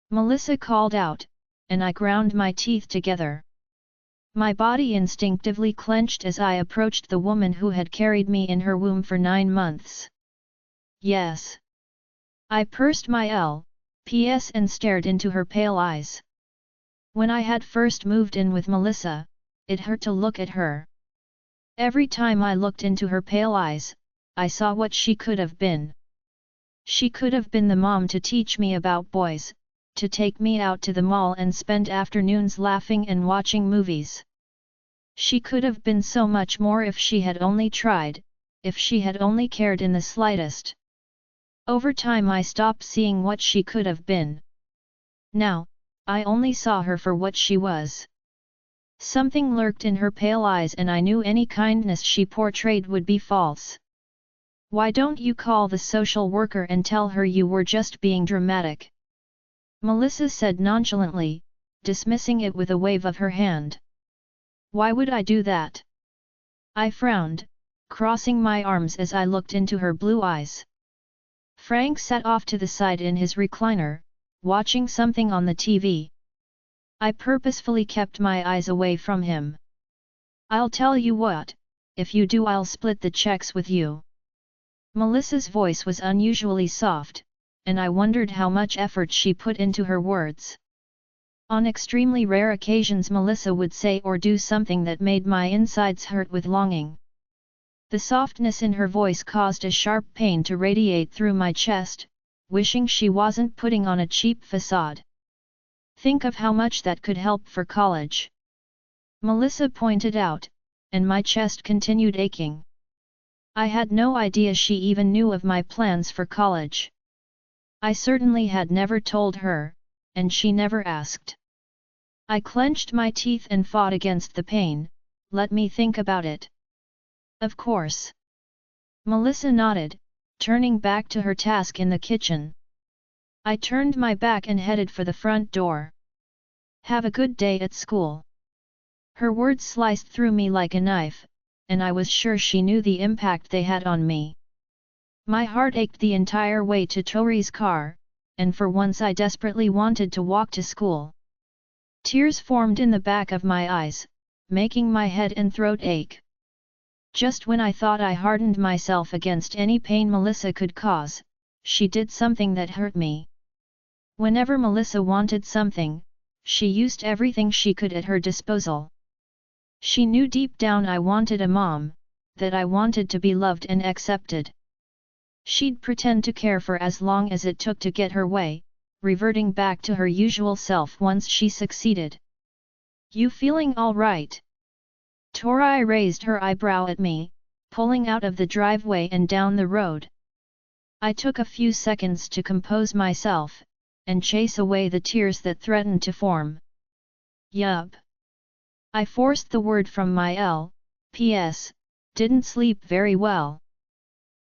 Melissa called out, and I ground my teeth together. My body instinctively clenched as I approached the woman who had carried me in her womb for 9 months. "Yes." I pursed my lips and stared into her pale eyes. When I had first moved in with Melissa, it hurt to look at her. Every time I looked into her pale eyes, I saw what she could have been. She could have been the mom to teach me about boys, to take me out to the mall and spend afternoons laughing and watching movies. She could have been so much more if she had only tried, if she had only cared in the slightest. Over time I stopped seeing what she could have been. Now, I only saw her for what she was. Something lurked in her pale eyes and I knew any kindness she portrayed would be false. "Why don't you call the social worker and tell her you were just being dramatic?" Melissa said nonchalantly, dismissing it with a wave of her hand. "Why would I do that?" I frowned, crossing my arms as I looked into her blue eyes. Frank sat off to the side in his recliner, watching something on the TV. I purposefully kept my eyes away from him. "I'll tell you what, if you do I'll split the checks with you." Melissa's voice was unusually soft, and I wondered how much effort she put into her words. On extremely rare occasions Melissa would say or do something that made my insides hurt with longing. The softness in her voice caused a sharp pain to radiate through my chest, wishing she wasn't putting on a cheap facade. "Think of how much that could help for college," Melissa pointed out, and my chest continued aching. I had no idea she even knew of my plans for college. I certainly had never told her, and she never asked. I clenched my teeth and fought against the pain. "Let me think about it." "Of course." Melissa nodded, turning back to her task in the kitchen. I turned my back and headed for the front door. "Have a good day at school." Her words sliced through me like a knife, and I was sure she knew the impact they had on me. My heart ached the entire way to Tori's car, and for once I desperately wanted to walk to school. Tears formed in the back of my eyes, making my head and throat ache. Just when I thought I hardened myself against any pain Melissa could cause, she did something that hurt me. Whenever Melissa wanted something, she used everything she could at her disposal. She knew deep down I wanted a mom, that I wanted to be loved and accepted. She'd pretend to care for as long as it took to get her way, reverting back to her usual self once she succeeded. "You feeling all right?" Tori raised her eyebrow at me, pulling out of the driveway and down the road. I took a few seconds to compose myself, and chase away the tears that threatened to form. "Yup." I forced the word from my P.S. Didn't sleep very well.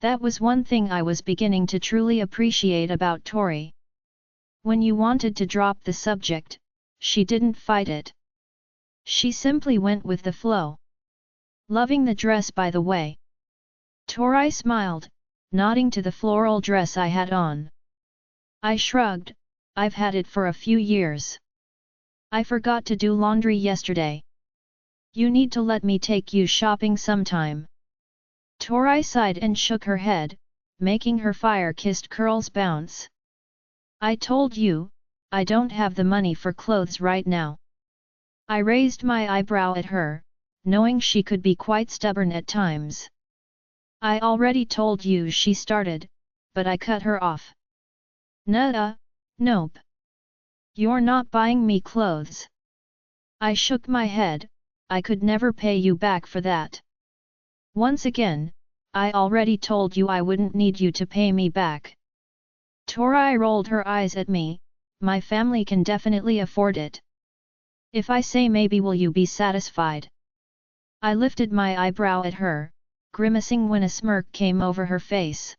That was one thing I was beginning to truly appreciate about Tori. When you wanted to drop the subject, she didn't fight it. She simply went with the flow. "Loving the dress by the way." Tori smiled, nodding to the floral dress I had on. I shrugged. "I've had it for a few years. I forgot to do laundry yesterday. You need to let me take you shopping sometime." Tori sighed and shook her head, making her fire-kissed curls bounce. "I told you, I don't have the money for clothes right now." I raised my eyebrow at her, knowing she could be quite stubborn at times. "I already told you," she started, but I cut her off. Nope. You're not buying me clothes." I shook my head. "I could never pay you back for that." "Once again, I already told you I wouldn't need you to pay me back." Tori rolled her eyes at me. "My family can definitely afford it. If I say maybe, will you be satisfied?" I lifted my eyebrow at her, grimacing when a smirk came over her face.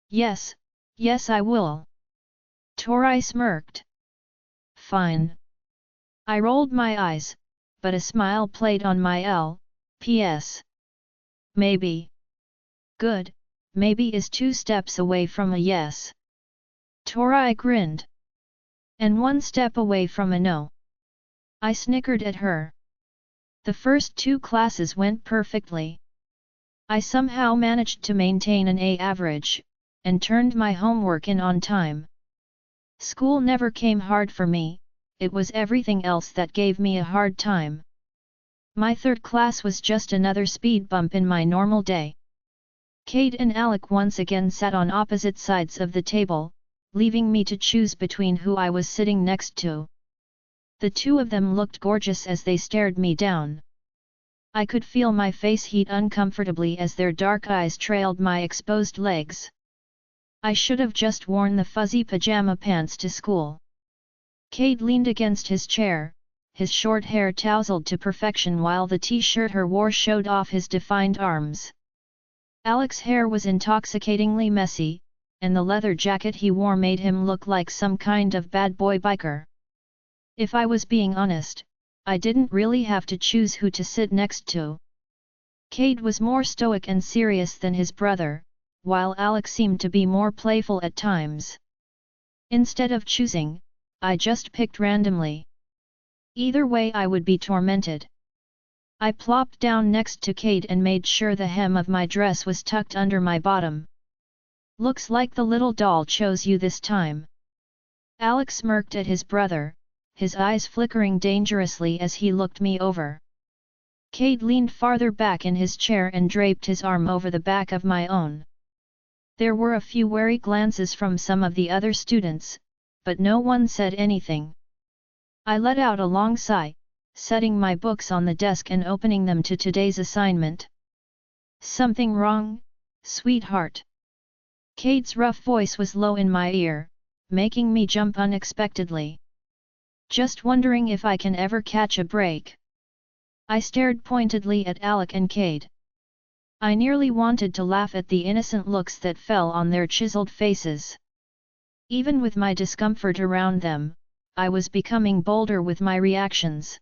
Yes I will." Tori smirked. "Fine." I rolled my eyes, but a smile played on my P.S. "Maybe." "Good, maybe is 2 steps away from a yes." Tori grinned. "And 1 step away from a no." I snickered at her. The first 2 classes went perfectly. I somehow managed to maintain an A average, and turned my homework in on time. School never came hard for me, it was everything else that gave me a hard time. My 3rd class was just another speed bump in my normal day. Kate and Alec once again sat on opposite sides of the table, leaving me to choose between who I was sitting next to. The 2 of them looked gorgeous as they stared me down. I could feel my face heat uncomfortably as their dark eyes trailed my exposed legs. I should have just worn the fuzzy pajama pants to school. Cade leaned against his chair, his short hair tousled to perfection while the t-shirt he wore showed off his defined arms. Alec's hair was intoxicatingly messy, and the leather jacket he wore made him look like some kind of bad boy biker. If I was being honest, I didn't really have to choose who to sit next to. Cade was more stoic and serious than his brother, while Alec seemed to be more playful at times. Instead of choosing, I just picked randomly. Either way I would be tormented. I plopped down next to Kate and made sure the hem of my dress was tucked under my bottom. Looks like the little doll chose you this time. Alex smirked at his brother, his eyes flickering dangerously as he looked me over. Cade leaned farther back in his chair and draped his arm over the back of my own. There were a few wary glances from some of the other students, but no one said anything. I let out a long sigh, setting my books on the desk and opening them to today's assignment. Something wrong, sweetheart? Cade's rough voice was low in my ear, making me jump unexpectedly. Just wondering if I can ever catch a break. I stared pointedly at Alec and Cade. I nearly wanted to laugh at the innocent looks that fell on their chiseled faces. Even with my discomfort around them, I was becoming bolder with my reactions.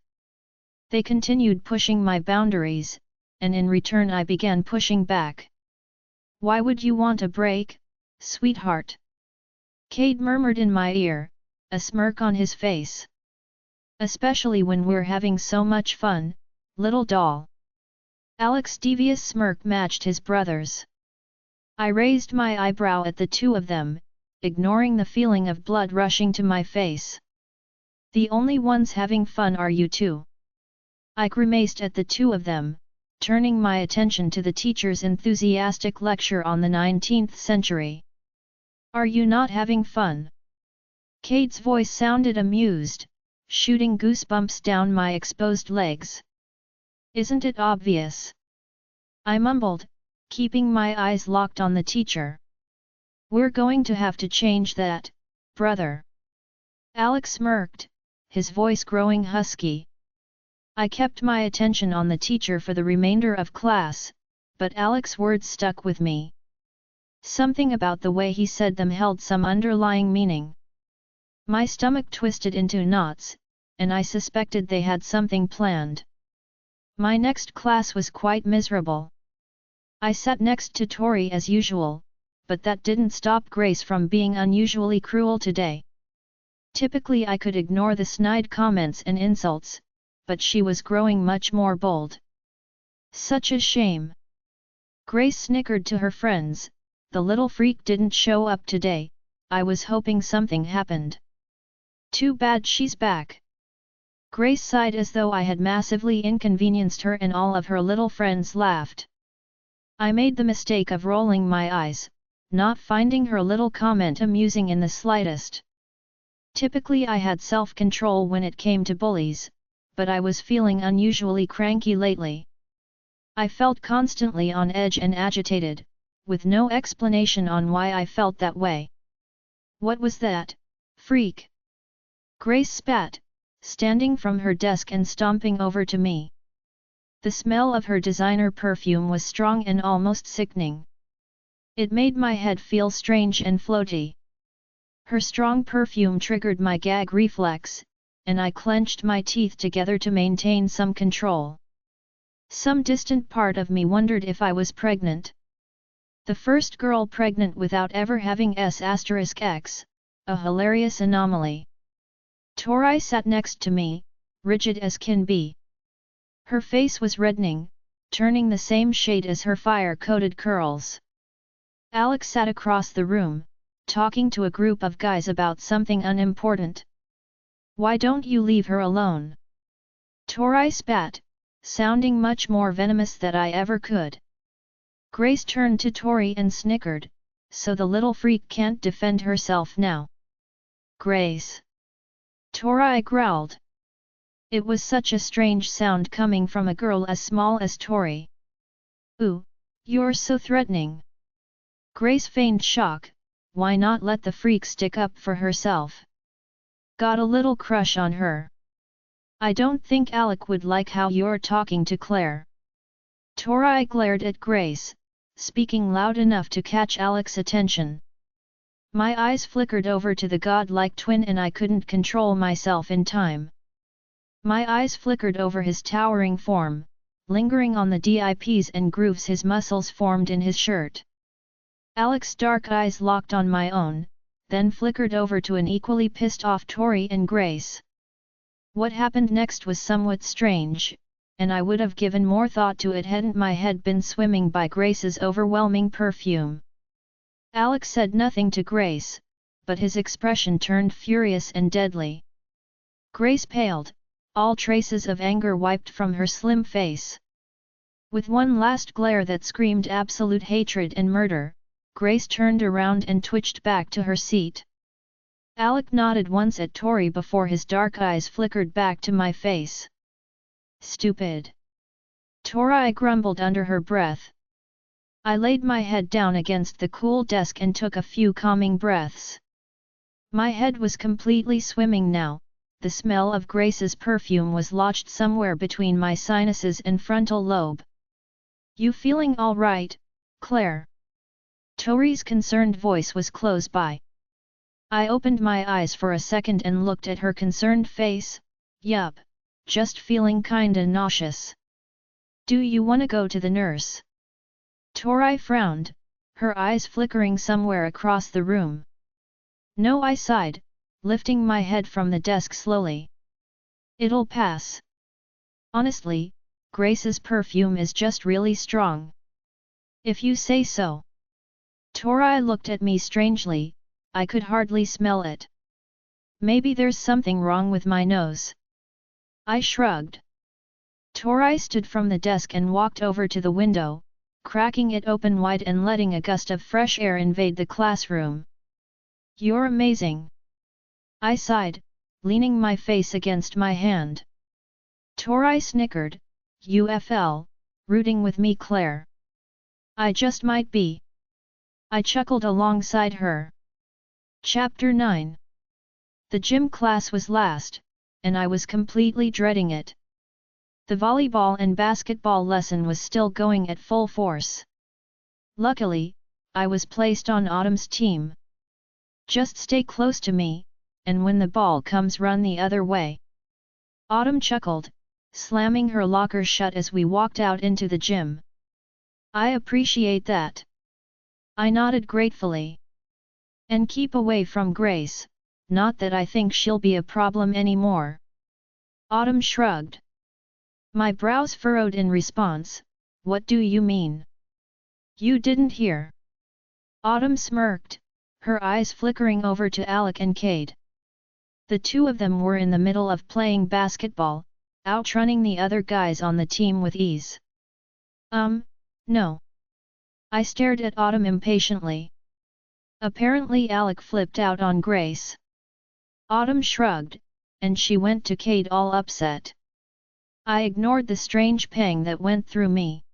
They continued pushing my boundaries, and in return I began pushing back. Why would you want a break, sweetheart? Cade murmured in my ear, a smirk on his face. Especially when we're having so much fun, little doll. Alec's devious smirk matched his brother's. I raised my eyebrow at the two of them, ignoring the feeling of blood rushing to my face. The only ones having fun are you two. I grimaced at the two of them, turning my attention to the teacher's enthusiastic lecture on the 19th century. Are you not having fun? Cade's voice sounded amused, shooting goosebumps down my exposed legs. Isn't it obvious? I mumbled, keeping my eyes locked on the teacher. We're going to have to change that, brother. Alex smirked, his voice growing husky. I kept my attention on the teacher for the remainder of class, but Alex's words stuck with me. Something about the way he said them held some underlying meaning. My stomach twisted into knots, and I suspected they had something planned. My next class was quite miserable. I sat next to Tori as usual, but that didn't stop Grace from being unusually cruel today. Typically I could ignore the snide comments and insults, but she was growing much more bold. Such a shame. Grace snickered to her friends, the little freak didn't show up today, I was hoping something happened. Too bad she's back. Grace sighed as though I had massively inconvenienced her and all of her little friends laughed. I made the mistake of rolling my eyes, not finding her little comment amusing in the slightest. Typically I had self-control when it came to bullies, but I was feeling unusually cranky lately. I felt constantly on edge and agitated, with no explanation on why I felt that way. What was that, freak? Grace spat, standing from her desk and stomping over to me. The smell of her designer perfume was strong and almost sickening. It made my head feel strange and floaty. Her strong perfume triggered my gag reflex, and I clenched my teeth together to maintain some control. Some distant part of me wondered if I was pregnant. The first girl pregnant without ever having S*X, a hilarious anomaly. Tori sat next to me, rigid as can be. Her face was reddening, turning the same shade as her fire-coated curls. Alex sat across the room, talking to a group of guys about something unimportant. Why don't you leave her alone? Tori spat, sounding much more venomous than I ever could. Grace turned to Tori and snickered, so the little freak can't defend herself now. Grace. Tori growled. It was such a strange sound coming from a girl as small as Tori. Ooh, you're so threatening. Grace feigned shock, why not let the freak stick up for herself? Got a little crush on her. I don't think Alec would like how you're talking to Claire. Tori glared at Grace, speaking loud enough to catch Alec's attention. My eyes flickered over to the godlike twin and I couldn't control myself in time. My eyes flickered over his towering form, lingering on the dips and grooves his muscles formed in his shirt. Alec's dark eyes locked on my own, then flickered over to an equally pissed-off Tori and Grace. What happened next was somewhat strange, and I would have given more thought to it hadn't my head been swimming by Grace's overwhelming perfume. Alec said nothing to Grace, but his expression turned furious and deadly. Grace paled, all traces of anger wiped from her slim face. With one last glare that screamed absolute hatred and murder, Grace turned around and twitched back to her seat. Alec nodded once at Tori before his dark eyes flickered back to my face. Stupid! Tori grumbled under her breath. I laid my head down against the cool desk and took a few calming breaths. My head was completely swimming now, the smell of Grace's perfume was lodged somewhere between my sinuses and frontal lobe. You feeling all right, Claire? Tori's concerned voice was close by. I opened my eyes for a second and looked at her concerned face. Yup, just feeling kinda nauseous. Do you wanna go to the nurse? Tori frowned, her eyes flickering somewhere across the room. No, I sighed, lifting my head from the desk slowly. It'll pass. Honestly, Grace's perfume is just really strong. If you say so. Tori looked at me strangely, I could hardly smell it. Maybe there's something wrong with my nose. I shrugged. Tori stood from the desk and walked over to the window, cracking it open wide and letting a gust of fresh air invade the classroom. You're amazing. I sighed, leaning my face against my hand. Tori snickered, UFL, rooting with me, Claire. I just might be. I chuckled alongside her. Chapter 9. The gym class was last, and I was completely dreading it. The volleyball and basketball lesson was still going at full force. Luckily, I was placed on Autumn's team. Just stay close to me, and when the ball comes run the other way. Autumn chuckled, slamming her locker shut as we walked out into the gym. I appreciate that. I nodded gratefully. And keep away from Grace, not that I think she'll be a problem anymore. Autumn shrugged. My brows furrowed in response. What do you mean? You didn't hear. Autumn smirked, her eyes flickering over to Alec and Cade. The two of them were in the middle of playing basketball, outrunning the other guys on the team with ease. No. I stared at Autumn impatiently. Apparently Alec flipped out on Grace. Autumn shrugged, and she went to Cade all upset. I ignored the strange pang that went through me.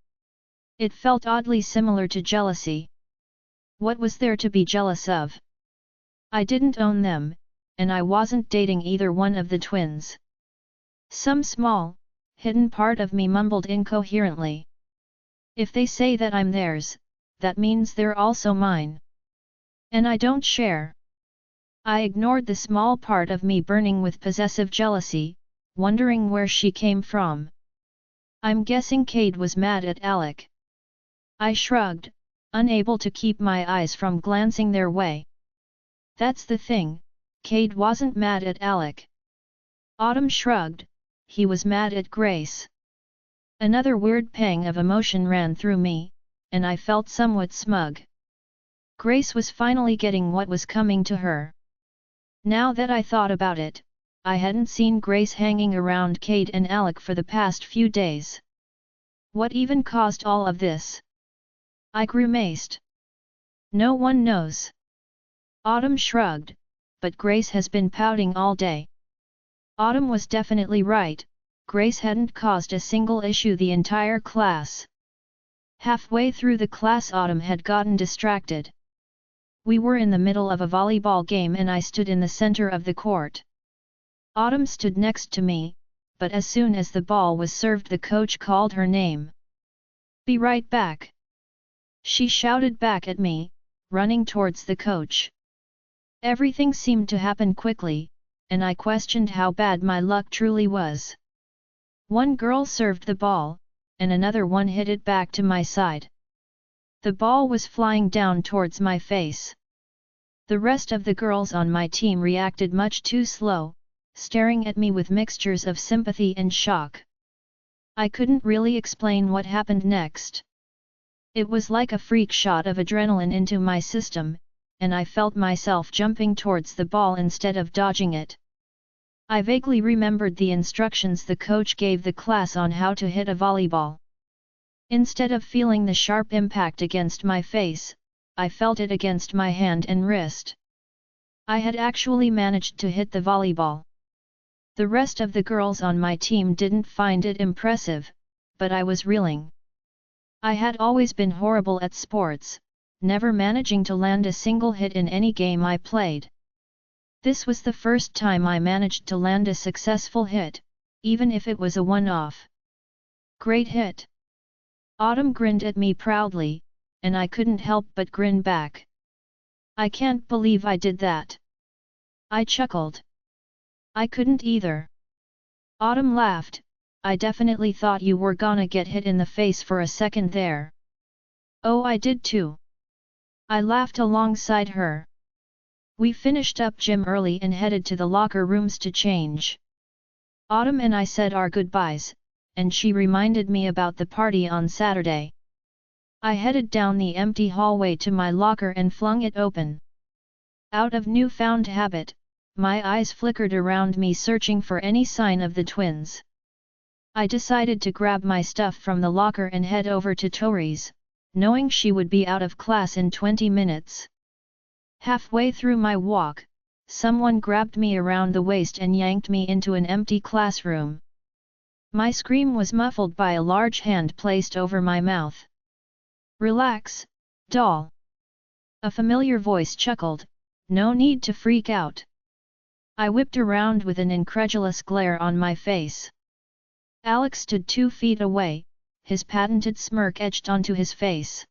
It felt oddly similar to jealousy. What was there to be jealous of? I didn't own them, and I wasn't dating either one of the twins. Some small, hidden part of me mumbled incoherently. If they say that I'm theirs, that means they're also mine. And I don't share. I ignored the small part of me burning with possessive jealousy, wondering where she came from. I'm guessing Cade was mad at Alec. I shrugged, unable to keep my eyes from glancing their way. That's the thing, Cade wasn't mad at Alec. Autumn shrugged, he was mad at Grace. Another weird pang of emotion ran through me, and I felt somewhat smug. Grace was finally getting what was coming to her. Now that I thought about it, I hadn't seen Grace hanging around Cade and Alec for the past few days. What even caused all of this? I grimaced. No one knows. Autumn shrugged, but Grace has been pouting all day. Autumn was definitely right, Grace hadn't caused a single issue the entire class. Halfway through the class Autumn had gotten distracted. We were in the middle of a volleyball game and I stood in the center of the court. Autumn stood next to me, but as soon as the ball was served the coach called her name. Be right back. She shouted back at me, running towards the coach. Everything seemed to happen quickly, and I questioned how bad my luck truly was. One girl served the ball, and another one hit it back to my side. The ball was flying down towards my face. The rest of the girls on my team reacted much too slow, staring at me with mixtures of sympathy and shock. I couldn't really explain what happened next. It was like a freak shot of adrenaline into my system, and I felt myself jumping towards the ball instead of dodging it. I vaguely remembered the instructions the coach gave the class on how to hit a volleyball. Instead of feeling the sharp impact against my face, I felt it against my hand and wrist. I had actually managed to hit the volleyball. The rest of the girls on my team didn't find it impressive, but I was reeling. I had always been horrible at sports, never managing to land a single hit in any game I played. This was the first time I managed to land a successful hit, even if it was a one-off. Great hit! Autumn grinned at me proudly, and I couldn't help but grin back. I can't believe I did that. I chuckled. I couldn't either. Autumn laughed. I definitely thought you were gonna get hit in the face for a second there. Oh, I did too. I laughed alongside her. We finished up gym early and headed to the locker rooms to change. Autumn and I said our goodbyes, and she reminded me about the party on Saturday. I headed down the empty hallway to my locker and flung it open. Out of newfound habit, my eyes flickered around me searching for any sign of the twins. I decided to grab my stuff from the locker and head over to Tori's, knowing she would be out of class in 20 minutes. Halfway through my walk, someone grabbed me around the waist and yanked me into an empty classroom. My scream was muffled by a large hand placed over my mouth. "Relax, doll." A familiar voice chuckled, "No need to freak out." I whipped around with an incredulous glare on my face. Alex stood 2 feet away, his patented smirk etched onto his face.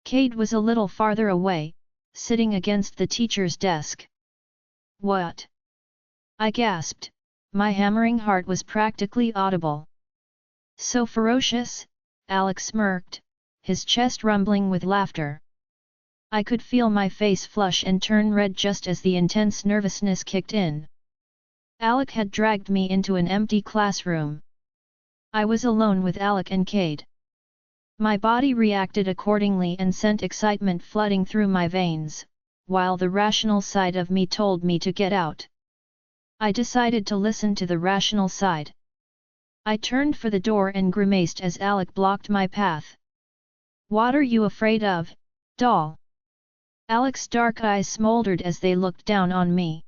Cade was a little farther away, sitting against the teacher's desk. "What?" I gasped, my hammering heart was practically audible. "So ferocious?" Alex smirked, his chest rumbling with laughter. I could feel my face flush and turn red just as the intense nervousness kicked in. Alec had dragged me into an empty classroom. I was alone with Alec and Cade. My body reacted accordingly and sent excitement flooding through my veins, while the rational side of me told me to get out. I decided to listen to the rational side. I turned for the door and grimaced as Alec blocked my path. "What are you afraid of, doll?" Alec's dark eyes smoldered as they looked down on me.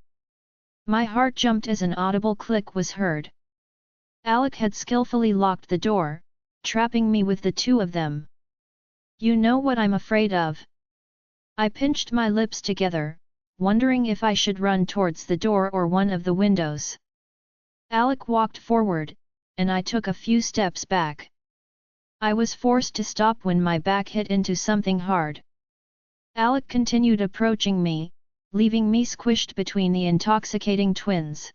My heart jumped as an audible click was heard. Alec had skillfully locked the door, trapping me with the two of them. "You know what I'm afraid of?" I pinched my lips together, wondering if I should run towards the door or one of the windows. Alec walked forward, and I took a few steps back. I was forced to stop when my back hit into something hard. Alec continued approaching me, leaving me squished between the intoxicating twins.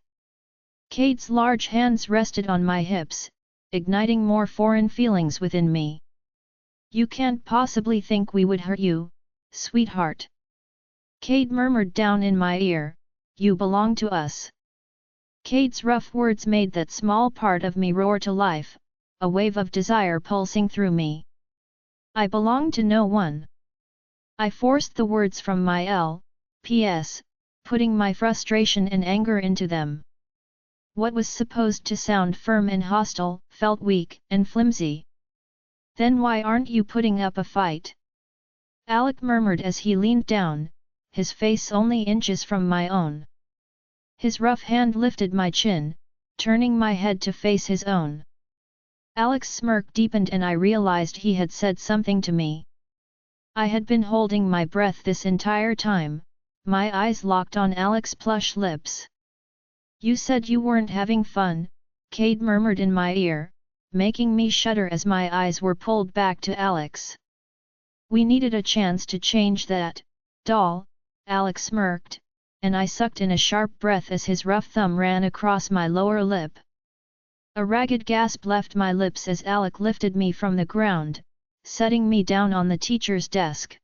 Cade's large hands rested on my hips, igniting more foreign feelings within me. "You can't possibly think we would hurt you, sweetheart." Cade murmured down in my ear, "You belong to us." Cade's rough words made that small part of me roar to life, a wave of desire pulsing through me. "I belong to no one." I forced the words from my lips, putting my frustration and anger into them. What was supposed to sound firm and hostile, felt weak and flimsy. "Then why aren't you putting up a fight?" Alec murmured as he leaned down, his face only inches from my own. His rough hand lifted my chin, turning my head to face his own. Alec's smirk deepened and I realized he had said something to me. I had been holding my breath this entire time, my eyes locked on Alec's plush lips. "You said you weren't having fun," Cade murmured in my ear, making me shudder as my eyes were pulled back to Alex. "We needed a chance to change that, doll," Alex smirked, and I sucked in a sharp breath as his rough thumb ran across my lower lip. A ragged gasp left my lips as Alec lifted me from the ground, setting me down on the teacher's desk.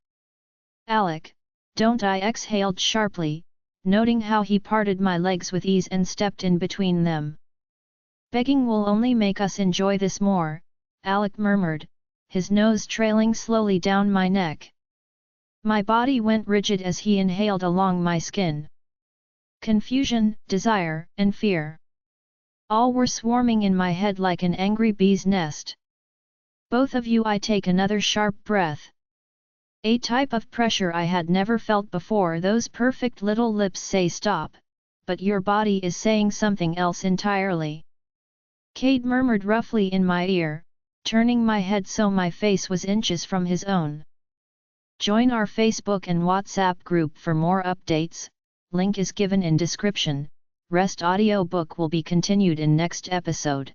"Alec, don't," I exhaled sharply, noting how he parted my legs with ease and stepped in between them. "Begging will only make us enjoy this more," Alec murmured, his nose trailing slowly down my neck. My body went rigid as he inhaled along my skin. Confusion, desire, and fear. All were swarming in my head like an angry bee's nest. "Both of you," I take another sharp breath. A type of pressure I had never felt before. Those perfect little lips say stop, but your body is saying something else entirely. Cade murmured roughly in my ear, turning my head so my face was inches from his own. Join our Facebook and WhatsApp group for more updates, link is given in description. Rest audiobook will be continued in next episode.